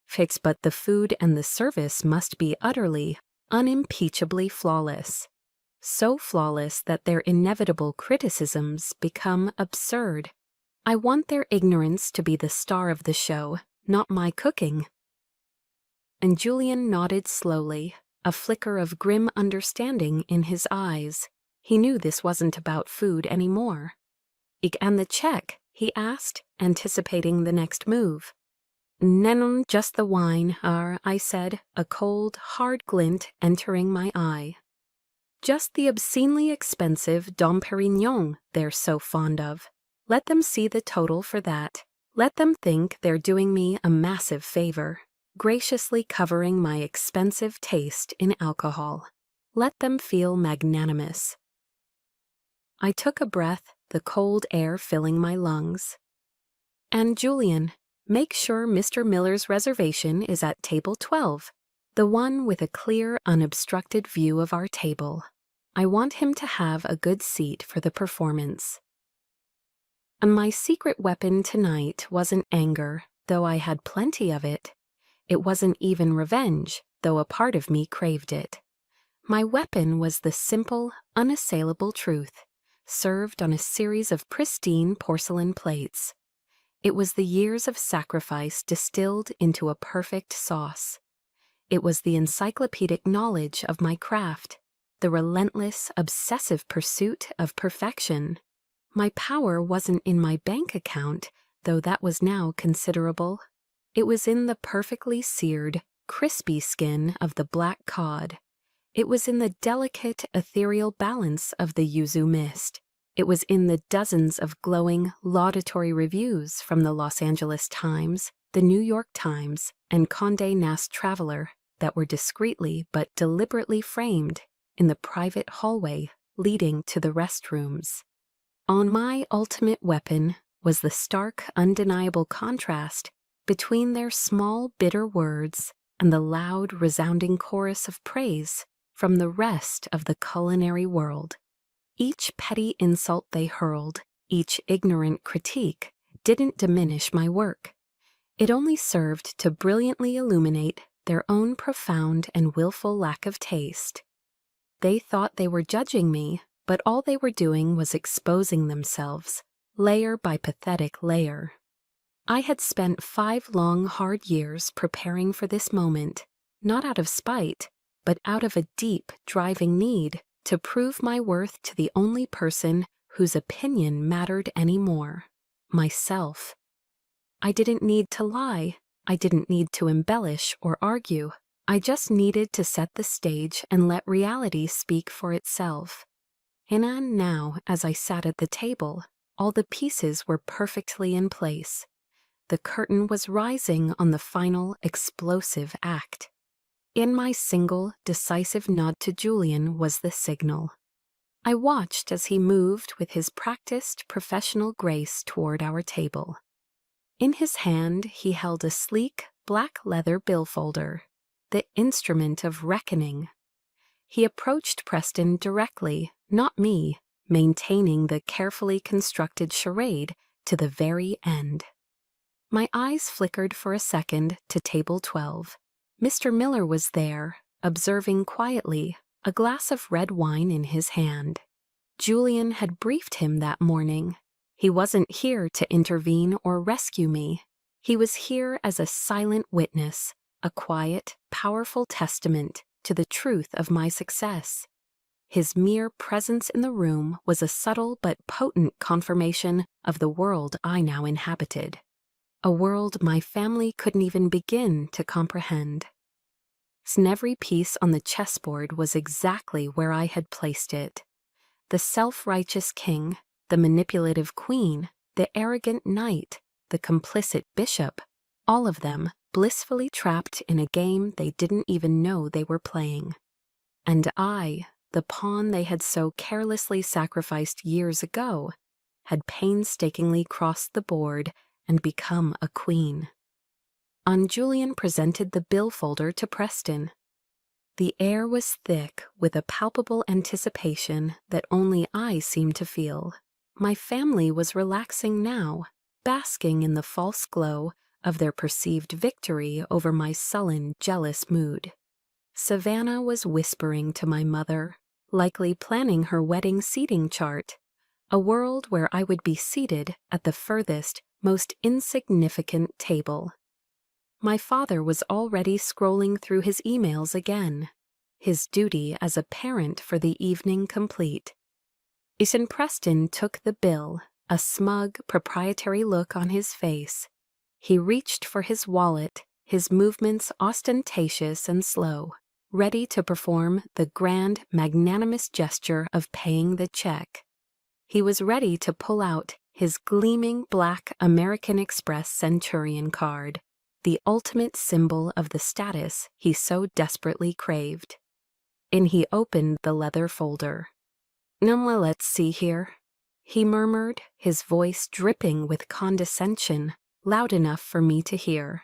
A: "Fix, but the food and the service must be utterly unimpeachably flawless. So flawless that their inevitable criticisms become absurd. I want their ignorance to be the star of the show, not my cooking. And Julian nodded slowly, a flicker of grim understanding in his eyes. He knew this wasn't about food anymore. And the check?" he asked, anticipating the next move. "Non, just the wine, I said, a cold, hard glint entering my eye. "Just the obscenely expensive Dom Perignon they're so fond of. Let them see the total for that. Let them think they're doing me a massive favor, graciously covering my expensive taste in alcohol. Let them feel magnanimous." I took a breath, the cold air filling my lungs. "And Julian, make sure Mr. Miller's reservation is at table 12, the one with a clear, unobstructed view of our table. I want him to have a good seat for the performance." And my secret weapon tonight wasn't anger, though I had plenty of it. It wasn't even revenge, though a part of me craved it. My weapon was the simple, unassailable truth, served on a series of pristine porcelain plates. It was the years of sacrifice distilled into a perfect sauce. It was the encyclopedic knowledge of my craft, the relentless, obsessive pursuit of perfection. My power wasn't in my bank account, though that was now considerable. It was in the perfectly seared, crispy skin of the black cod. It was in the delicate, ethereal balance of the yuzu mist. It was in the dozens of glowing, laudatory reviews from the Los Angeles Times, the New York Times, and Condé Nast Traveler that were discreetly but deliberately framed in the private hallway leading to the restrooms. On my ultimate weapon was the stark, undeniable contrast between their small, bitter words and the loud, resounding chorus of praise from the rest of the culinary world. Each petty insult they hurled, each ignorant critique, didn't diminish my work. It only served to brilliantly illuminate their own profound and willful lack of taste. They thought they were judging me, but all they were doing was exposing themselves, layer by pathetic layer. I had spent 5 long, hard years preparing for this moment, not out of spite, but out of a deep, driving need to prove my worth to the only person whose opinion mattered anymore, myself. I didn't need to lie. I didn't need to embellish or argue. I just needed to set the stage and let reality speak for itself. And now, as I sat at the table, all the pieces were perfectly in place. The curtain was rising on the final, explosive act. In my single, decisive nod to Julian was the signal. I watched as he moved with his practiced, professional grace toward our table. In his hand, he held a sleek, black leather billfolder, the instrument of reckoning. He approached Preston directly, not me, maintaining the carefully constructed charade to the very end. My eyes flickered for a second to table 12. Mr. Miller was there, observing quietly, a glass of red wine in his hand. Julian had briefed him that morning. He wasn't here to intervene or rescue me. He was here as a silent witness, a quiet, powerful testament to the truth of my success. His mere presence in the room was a subtle but potent confirmation of the world I now inhabited. A world my family couldn't even begin to comprehend. Every piece on the chessboard was exactly where I had placed it. The self-righteous king, the manipulative queen, the arrogant knight, the complicit bishop, all of them blissfully trapped in a game they didn't even know they were playing. And I, the pawn they had so carelessly sacrificed years ago, had painstakingly crossed the board and become a queen. Julian presented the billfolder to Preston. The air was thick with a palpable anticipation that only I seemed to feel. My family was relaxing now, basking in the false glow of their perceived victory over my sullen, jealous mood. Savannah was whispering to my mother, likely planning her wedding seating chart, a world where I would be seated at the furthest, most insignificant table. My father was already scrolling through his emails again, his duty as a parent for the evening complete. Ethan Preston took the bill, a smug, proprietary look on his face. He reached for his wallet, his movements ostentatious and slow, ready to perform the grand, magnanimous gesture of paying the check. He was ready to pull out his gleaming black American Express Centurion card, the ultimate symbol of the status he so desperately craved. And he opened the leather folder. "Now let's see here," he murmured, his voice dripping with condescension, loud enough for me to hear.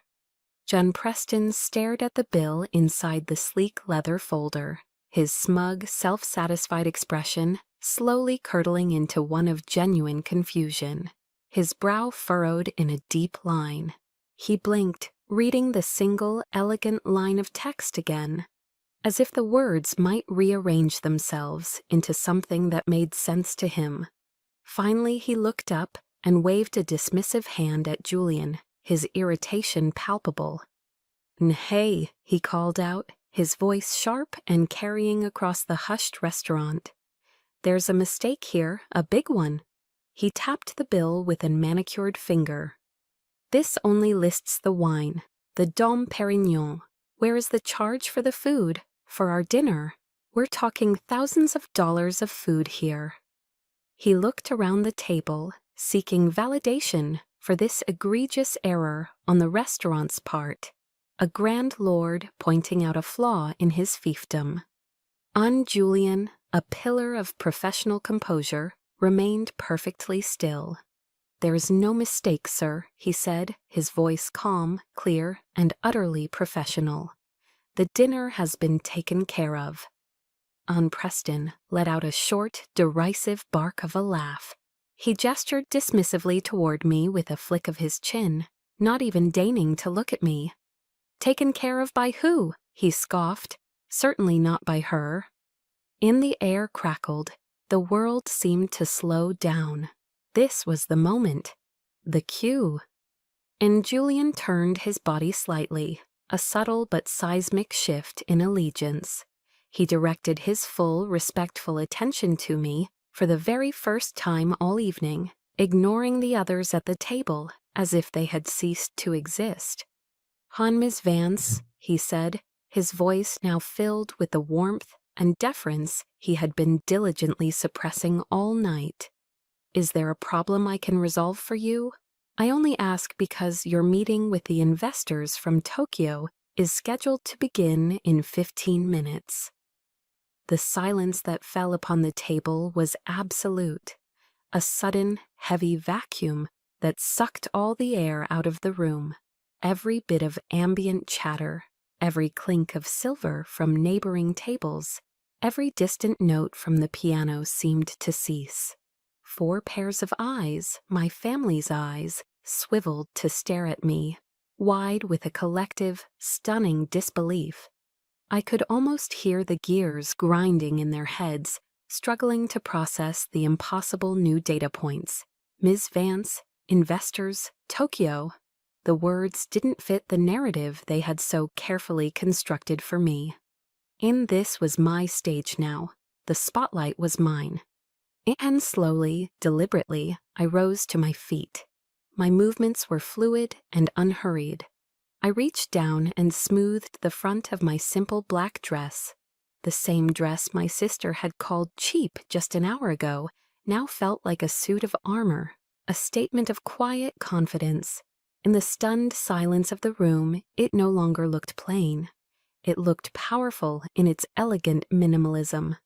A: John Preston stared at the bill inside the sleek leather folder, his smug, self-satisfied expression slowly curdling into one of genuine confusion, his brow furrowed in a deep line. He blinked, reading the single, elegant line of text again, as if the words might rearrange themselves into something that made sense to him. Finally, he looked up and waved a dismissive hand at Julian, his irritation palpable. "Hey," he called out, his voice sharp and carrying across the hushed restaurant. "There's a mistake here, a big one." He tapped the bill with a manicured finger. "This only lists the wine, the Dom Pérignon. Where is the charge for the food, for our dinner? We're talking thousands of dollars of food here." He looked around the table, seeking validation for this egregious error on the restaurant's part, a grand lord pointing out a flaw in his fiefdom. Julian, a pillar of professional composure, remained perfectly still. "There is no mistake, sir," he said, his voice calm, clear, and utterly professional. "The dinner has been taken care of." Preston let out a short, derisive bark of a laugh. He gestured dismissively toward me with a flick of his chin, not even deigning to look at me. "Taken care of by who?" he scoffed. "Certainly not by her." In the air crackled. The world seemed to slow down. This was the moment. The cue. And Julian turned his body slightly, a subtle but seismic shift in allegiance. He directed his full, respectful attention to me for the very first time all evening, ignoring the others at the table as if they had ceased to exist. "Miss Vance," he said, his voice now filled with the warmth and deference he had been diligently suppressing all night. "Is there a problem I can resolve for you? I only ask because your meeting with the investors from Tokyo is scheduled to begin in 15 minutes. The silence that fell upon the table was absolute, a sudden, heavy vacuum that sucked all the air out of the room. Every bit of ambient chatter, every clink of silver from neighboring tables, every distant note from the piano seemed to cease. 4 pairs of eyes, my family's eyes, swiveled to stare at me, wide with a collective, stunning disbelief. I could almost hear the gears grinding in their heads, struggling to process the impossible new data points. Ms. Vance, investors, Tokyo. The words didn't fit the narrative they had so carefully constructed for me. And this was my stage now. The spotlight was mine. And slowly, deliberately, I rose to my feet. My movements were fluid and unhurried. I reached down and smoothed the front of my simple black dress. The same dress my sister had called cheap just an hour ago now felt like a suit of armor, a statement of quiet confidence. In the stunned silence of the room, it no longer looked plain. It looked powerful in its elegant minimalism.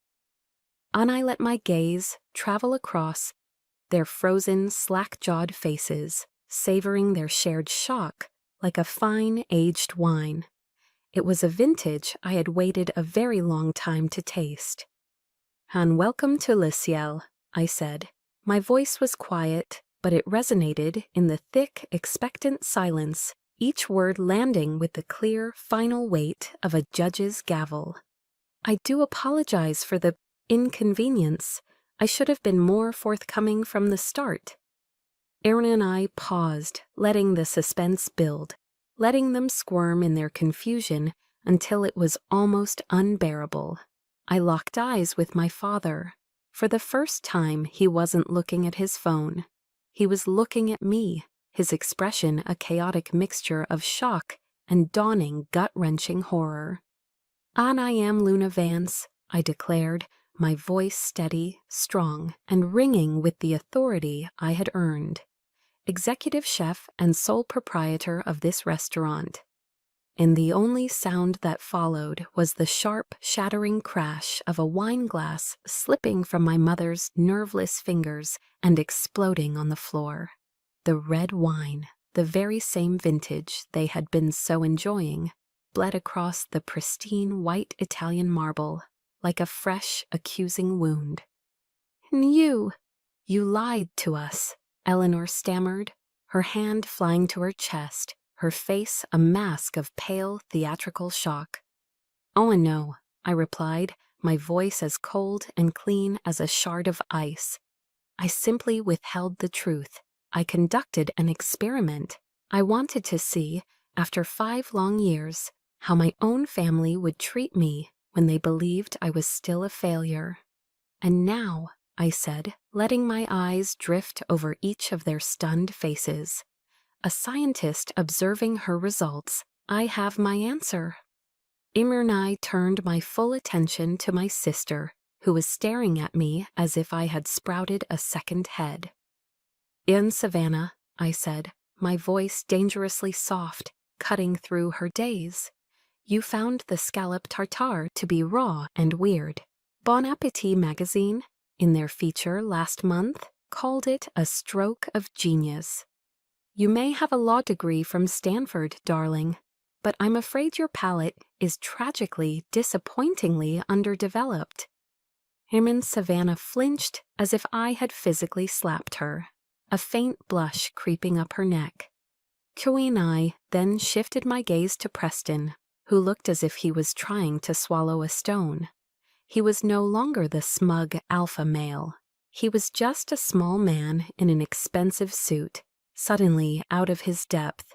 A: I let my gaze travel across their frozen, slack-jawed faces, savoring their shared shock like a fine, aged wine. It was a vintage I had waited a very long time to taste. "And welcome to Le Ciel," I said. My voice was quiet, but it resonated in the thick, expectant silence each word landing with the clear, final weight of a judge's gavel. I do apologize for the inconvenience. I should have been more forthcoming from the start. Aaron and I paused, letting the suspense build, letting them squirm in their confusion until it was almost unbearable. I locked eyes with my father. For the first time, he wasn't looking at his phone. He was looking at me, his expression a chaotic mixture of shock and dawning gut-wrenching horror. "And I am Luna Vance," I declared, my voice steady, strong, and ringing with the authority I had earned. "Executive chef and sole proprietor of this restaurant." And the only sound that followed was the sharp, shattering crash of a wine glass slipping from my mother's nerveless fingers and exploding on the floor. The red wine, the very same vintage they had been so enjoying, bled across the pristine white Italian marble like a fresh, accusing wound. "And you lied to us," Eleanor stammered, her hand flying to her chest, her face a mask of pale, theatrical shock. "Oh, no," I replied, my voice as cold and clean as a shard of ice. "I simply withheld the truth. I conducted an experiment. I wanted to see, after 5 long years, how my own family would treat me when they believed I was still a failure. And now," I said, letting my eyes drift over each of their stunned faces, "a scientist observing her results, I have my answer." Imre and I turned my full attention to my sister, who was staring at me as if I had sprouted a second head. "In Savannah," I said, my voice dangerously soft, cutting through her daze, "you found the scallop tartare to be raw and weird. Bon Appetit magazine, in their feature last month, called it a stroke of genius. You may have a law degree from Stanford, darling, but I'm afraid your palate is tragically, disappointingly underdeveloped." Herman Savannah flinched as if I had physically slapped her, a faint blush creeping up her neck. Chloe and I then shifted my gaze to Preston, who looked as if he was trying to swallow a stone. He was no longer the smug alpha male. He was just a small man in an expensive suit, suddenly out of his depth.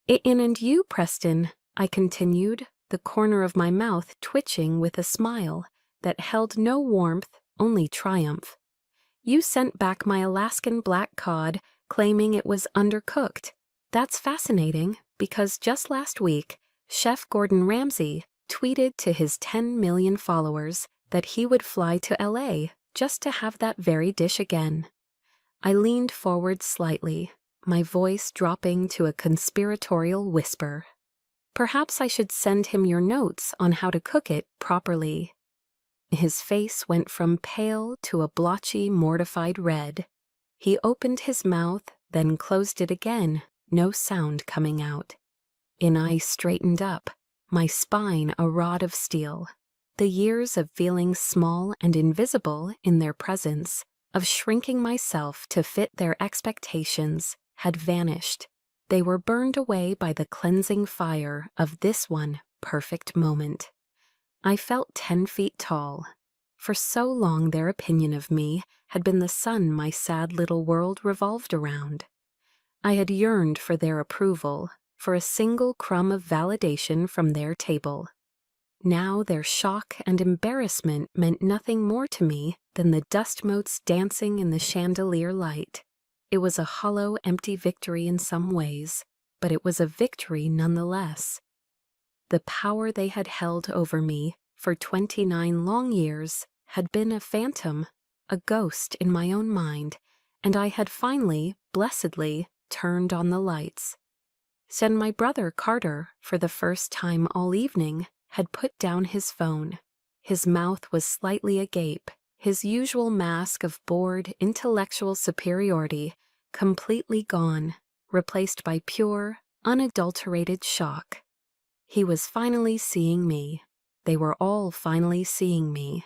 A: And you, Preston," I continued, the corner of my mouth twitching with a smile that held no warmth, only triumph. "You sent back my Alaskan black cod, claiming it was undercooked. That's fascinating, because just last week, Chef Gordon Ramsay tweeted to his 10 million followers that he would fly to LA just to have that very dish again." I leaned forward slightly, my voice dropping to a conspiratorial whisper. "Perhaps I should send him your notes on how to cook it properly." His face went from pale to a blotchy, mortified red. He opened his mouth, then closed it again, no sound coming out. And I straightened up, my spine a rod of steel. The years of feeling small and invisible in their presence, of shrinking myself to fit their expectations, had vanished. They were burned away by the cleansing fire of this one perfect moment. I felt 10 feet tall. For so long their opinion of me had been the sun my sad little world revolved around. I had yearned for their approval, for a single crumb of validation from their table. Now their shock and embarrassment meant nothing more to me than the dust motes dancing in the chandelier light. It was a hollow, empty victory in some ways, but it was a victory nonetheless. The power they had held over me for 29 long years had been a phantom, a ghost in my own mind, and I had finally, blessedly, turned on the lights. Then my brother Carter, for the first time all evening, had put down his phone. His mouth was slightly agape, his usual mask of bored, intellectual superiority completely gone, replaced by pure, unadulterated shock. He was finally seeing me. They were all finally seeing me.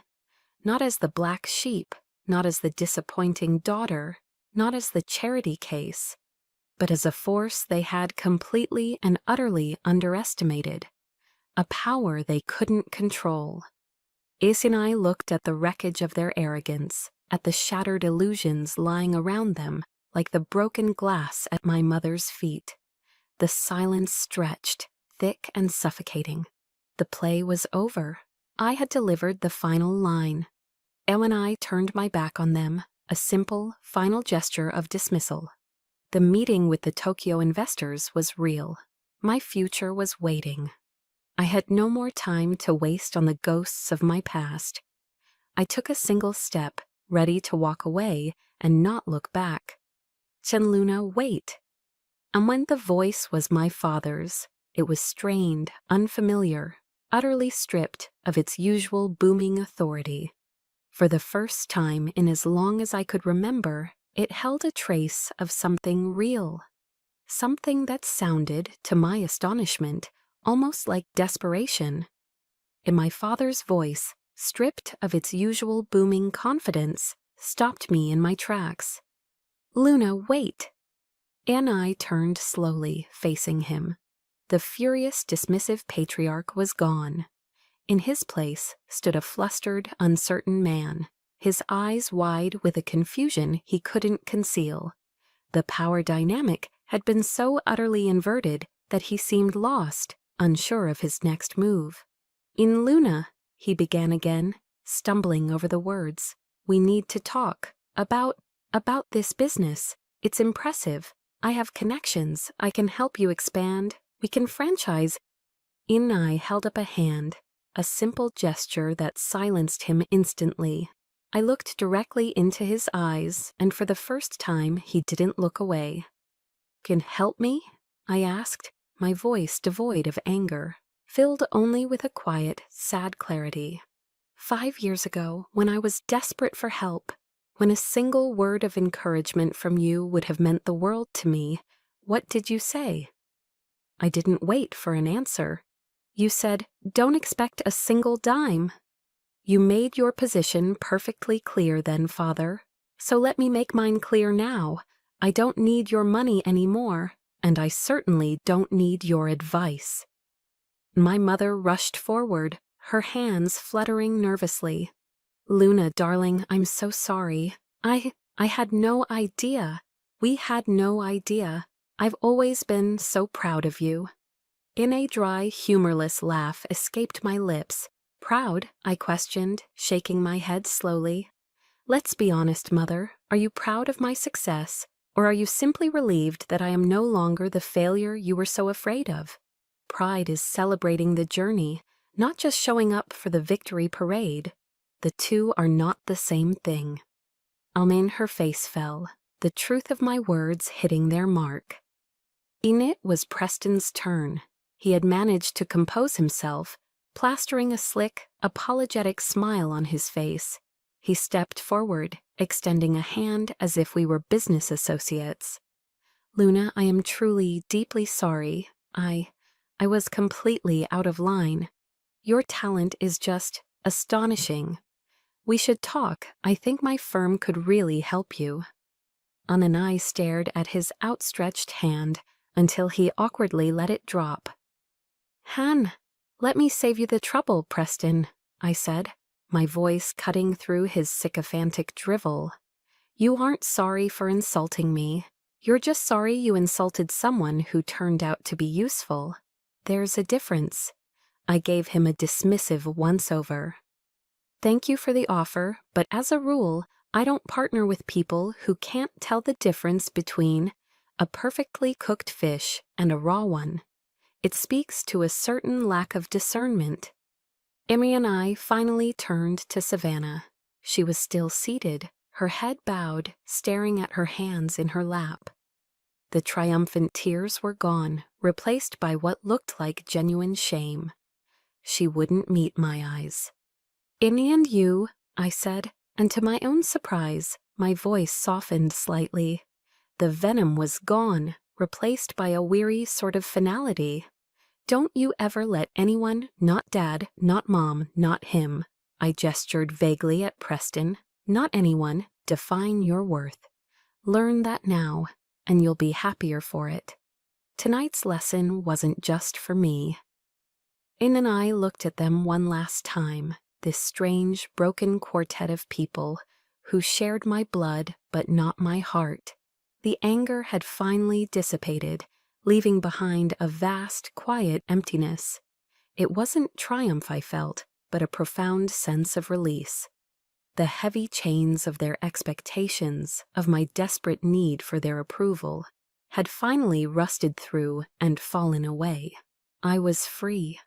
A: Not as the black sheep, not as the disappointing daughter, not as the charity case. but as a force they had completely and utterly underestimated, a power they couldn't control. Ace and I looked at the wreckage of their arrogance, at the shattered illusions lying around them like the broken glass at my mother's feet. The silence stretched, thick and suffocating. The play was over. I had delivered the final line. Elle and I turned my back on them, a simple, final gesture of dismissal. The meeting with the Tokyo investors was real. My future was waiting. I had no more time to waste on the ghosts of my past. I took a single step, ready to walk away and not look back. "Luna, wait." And when the voice was my father's, it was strained, unfamiliar, utterly stripped of its usual booming authority. For the first time in as long as I could remember, it held a trace of something real. Something that sounded, to my astonishment, almost like desperation. And my father's voice, stripped of its usual booming confidence, stopped me in my tracks. "Luna, wait." And I turned slowly, facing him. The furious, dismissive patriarch was gone. In his place stood a flustered, uncertain man, his eyes wide with a confusion he couldn't conceal. The power dynamic had been so utterly inverted that he seemed lost, unsure of his next move. "In Luna," he began again, stumbling over the words. "We need to talk. About this business. It's impressive. I have connections. I can help you expand. We can franchise." Inai held up a hand, a simple gesture that silenced him instantly. I looked directly into his eyes, and for the first time he didn't look away. "Can help me?" I asked, my voice devoid of anger, filled only with a quiet, sad clarity. 5 years ago, when I was desperate for help, when a single word of encouragement from you would have meant the world to me, what did you say? I didn't wait for an answer. You said, "Don't expect a single dime." You made your position perfectly clear then, Father. So let me make mine clear now. I don't need your money anymore, and I certainly don't need your advice. My mother rushed forward, her hands fluttering nervously. "Luna, darling, I'm so sorry. I had no idea. We had no idea. I've always been so proud of you." In a dry, humorless laugh escaped my lips. "Proud?" I questioned, shaking my head slowly. "Let's be honest, Mother. Are you proud of my success, or are you simply relieved that I am no longer the failure you were so afraid of? Pride is celebrating the journey, not just showing up for the victory parade. The two are not the same thing." Almain, her face fell, the truth of my words hitting their mark. It was Preston's turn. He had managed to compose himself, plastering a slick, apologetic smile on his face. He stepped forward, extending a hand as if we were business associates. "Luna, I am truly, deeply sorry. I was completely out of line. Your talent is just astonishing. We should talk. I think my firm could really help you." Ananai stared at his outstretched hand until he awkwardly let it drop. "Han, let me save you the trouble, Preston," I said, my voice cutting through his sycophantic drivel. "You aren't sorry for insulting me. You're just sorry you insulted someone who turned out to be useful. There's a difference." I gave him a dismissive once-over. "Thank you for the offer, but as a rule, I don't partner with people who can't tell the difference between a perfectly cooked fish and a raw one. It speaks to a certain lack of discernment." Emery and I finally turned to Savannah. She was still seated, her head bowed, staring at her hands in her lap. The triumphant tears were gone, replaced by what looked like genuine shame. She wouldn't meet my eyes. "Amy and you," I said, and to my own surprise, my voice softened slightly. The venom was gone, replaced by a weary sort of finality. "Don't you ever let anyone, not Dad, not Mom, not him," I gestured vaguely at Preston, "not anyone, define your worth. Learn that now, and you'll be happier for it. Tonight's lesson wasn't just for me. In and I looked at them one last time, this strange, broken quartet of people who shared my blood but not my heart. The anger had finally dissipated, leaving behind a vast, quiet emptiness. It wasn't triumph I felt, but a profound sense of release. The heavy chains of their expectations, of my desperate need for their approval, had finally rusted through and fallen away. I was free.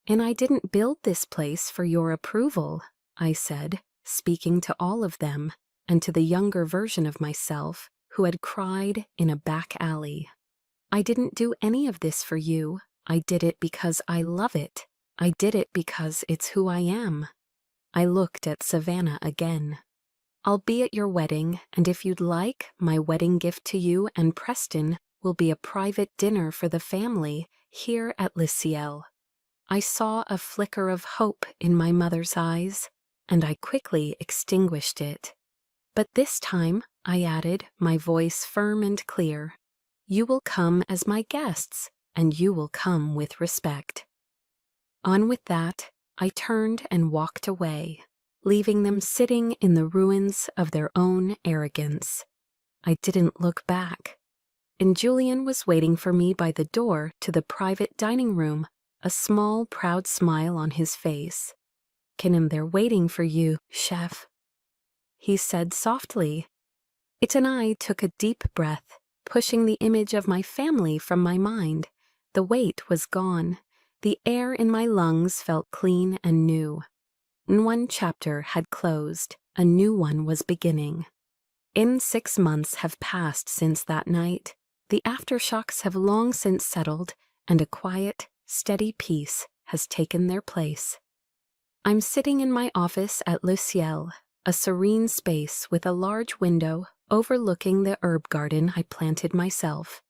A: "And I didn't build this place for your approval," I said, speaking to all of them, and to the younger version of myself who had cried in a back alley. "I didn't do any of this for you. I did it because I love it. I did it because it's who I am." I looked at Savannah again. "I'll be at your wedding, and if you'd like, my wedding gift to you and Preston will be a private dinner for the family here at Le Ciel." I saw a flicker of hope in my mother's eyes, and I quickly extinguished it. "But this time," I added, my voice firm and clear, "you will come as my guests, and you will come with respect." On with that, I turned and walked away, leaving them sitting in the ruins of their own arrogance. I didn't look back. And Julian was waiting for me by the door to the private dining room, a small, proud smile on his face. "Kenim, they're waiting for you, chef," he said softly. It and I took a deep breath, pushing the image of my family from my mind. The weight was gone. The air in my lungs felt clean and new. One chapter had closed, a new one was beginning. 6 months have passed since that night. The aftershocks have long since settled, and a quiet, steady peace has taken their place. I'm sitting in my office at Le Ciel, a serene space with a large window overlooking the herb garden I planted myself.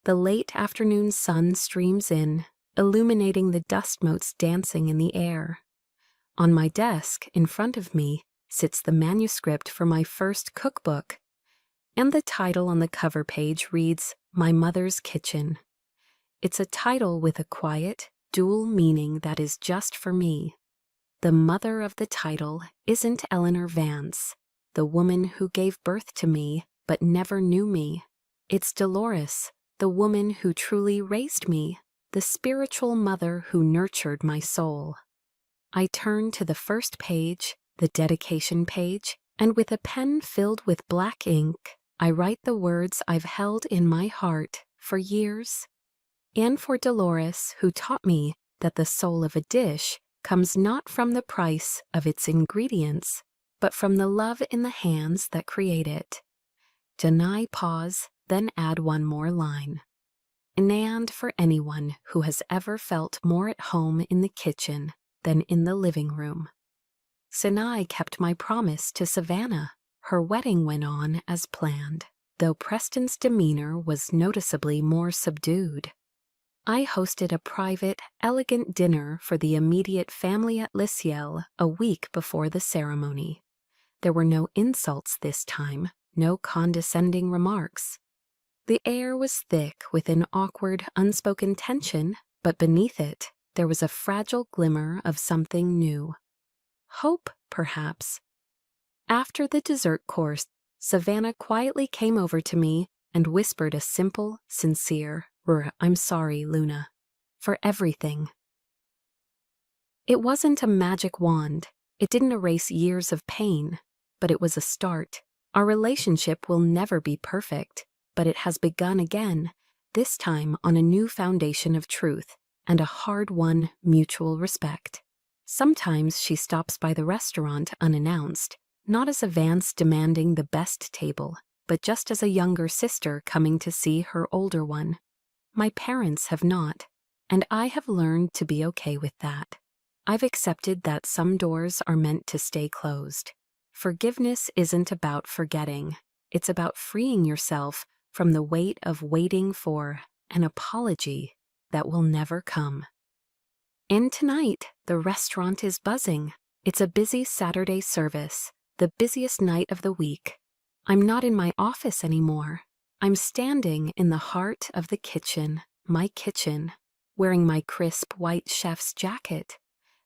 A: The late afternoon sun streams in, illuminating the dust motes dancing in the air. On my desk, in front of me, sits the manuscript for my first cookbook, and the title on the cover page reads, "My Mother's Kitchen." It's a title with a quiet, dual meaning that is just for me. The mother of the title isn't Eleanor Vance, the woman who gave birth to me but never knew me. It's Dolores, the woman who truly raised me, the spiritual mother who nurtured my soul. I turn to the first page, the dedication page, and with a pen filled with black ink, I write the words I've held in my heart for years. And for Dolores, who taught me that the soul of a dish comes not from the price of its ingredients, but from the love in the hands that create it. Deny pause, then add one more line. And for anyone who has ever felt more at home in the kitchen than in the living room. Sinai kept my promise to Savannah. Her wedding went on as planned, though Preston's demeanor was noticeably more subdued. I hosted a private, elegant dinner for the immediate family at Le Ciel a week before the ceremony. There were no insults this time, no condescending remarks. The air was thick with an awkward, unspoken tension, but beneath it, there was a fragile glimmer of something new. Hope, perhaps. After the dessert course, Savannah quietly came over to me and whispered a simple, sincere, "I'm sorry, Luna, for everything." It wasn't a magic wand. It didn't erase years of pain, but it was a start. Our relationship will never be perfect, but it has begun again, this time on a new foundation of truth and a hard-won mutual respect. Sometimes she stops by the restaurant unannounced, not as a Vance demanding the best table, but just as a younger sister coming to see her older one. My parents have not, and I have learned to be okay with that. I've accepted that some doors are meant to stay closed. Forgiveness isn't about forgetting. It's about freeing yourself from the weight of waiting for an apology that will never come. And tonight, the restaurant is buzzing. It's a busy Saturday service, the busiest night of the week. I'm not in my office anymore. I'm standing in the heart of the kitchen, my kitchen, wearing my crisp white chef's jacket.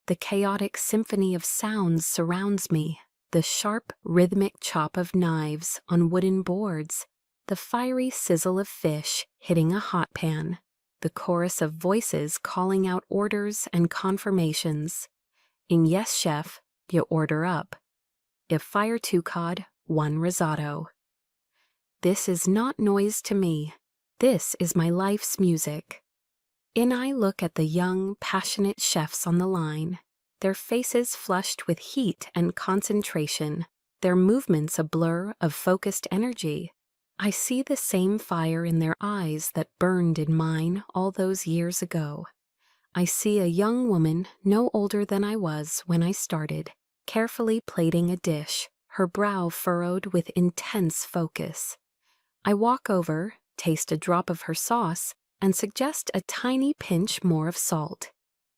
A: The chaotic symphony of sounds surrounds me, the sharp, rhythmic chop of knives on wooden boards, the fiery sizzle of fish hitting a hot pan, the chorus of voices calling out orders and confirmations. In Yes Chef, you order up. If fire two cod, one risotto. This is not noise to me. This is my life's music. In I look at the young, passionate chefs on the line, their faces flushed with heat and concentration, their movements a blur of focused energy. I see the same fire in their eyes that burned in mine all those years ago. I see a young woman no older than I was when I started, carefully plating a dish, her brow furrowed with intense focus. I walk over, taste a drop of her sauce, and suggest a tiny pinch more of salt.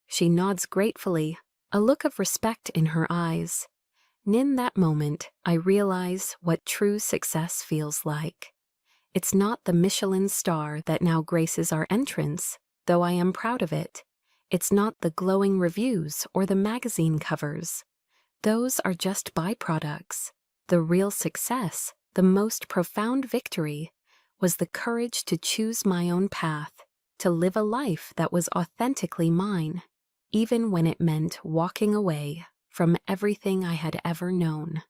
A: She nods gratefully, a look of respect in her eyes. And in that moment, I realize what true success feels like. It's not the Michelin star that now graces our entrance, though I am proud of it. It's not the glowing reviews or the magazine covers. Those are just byproducts. The real success, the most profound victory, was the courage to choose my own path, to live a life that was authentically mine, even when it meant walking away from everything I had ever known.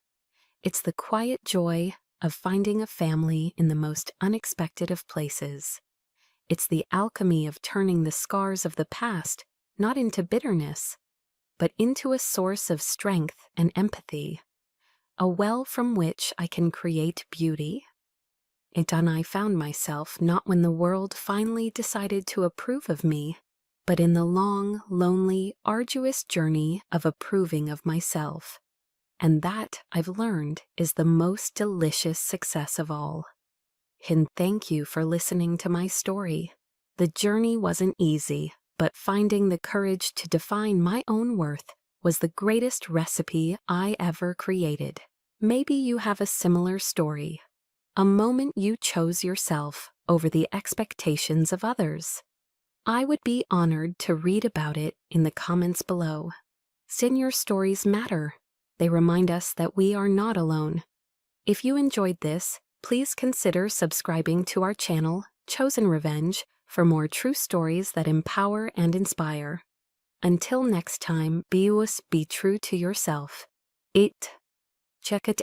A: It's the quiet joy of finding a family in the most unexpected of places. It's the alchemy of turning the scars of the past not into bitterness, but into a source of strength and empathy, a well from which I can create beauty. And I found myself not when the world finally decided to approve of me, but in the long, lonely, arduous journey of approving of myself. And that, I've learned, is the most delicious success of all. And thank you for listening to my story. The journey wasn't easy, but finding the courage to define my own worth was the greatest recipe I ever created. Maybe you have a similar story, a moment you chose yourself over the expectations of others. I would be honored to read about it in the comments below. Senior stories matter. They remind us that we are not alone. If you enjoyed this, please consider subscribing to our channel, Chosen Revenge, for more true stories that empower and inspire. Until next time, be true to yourself. It. Check it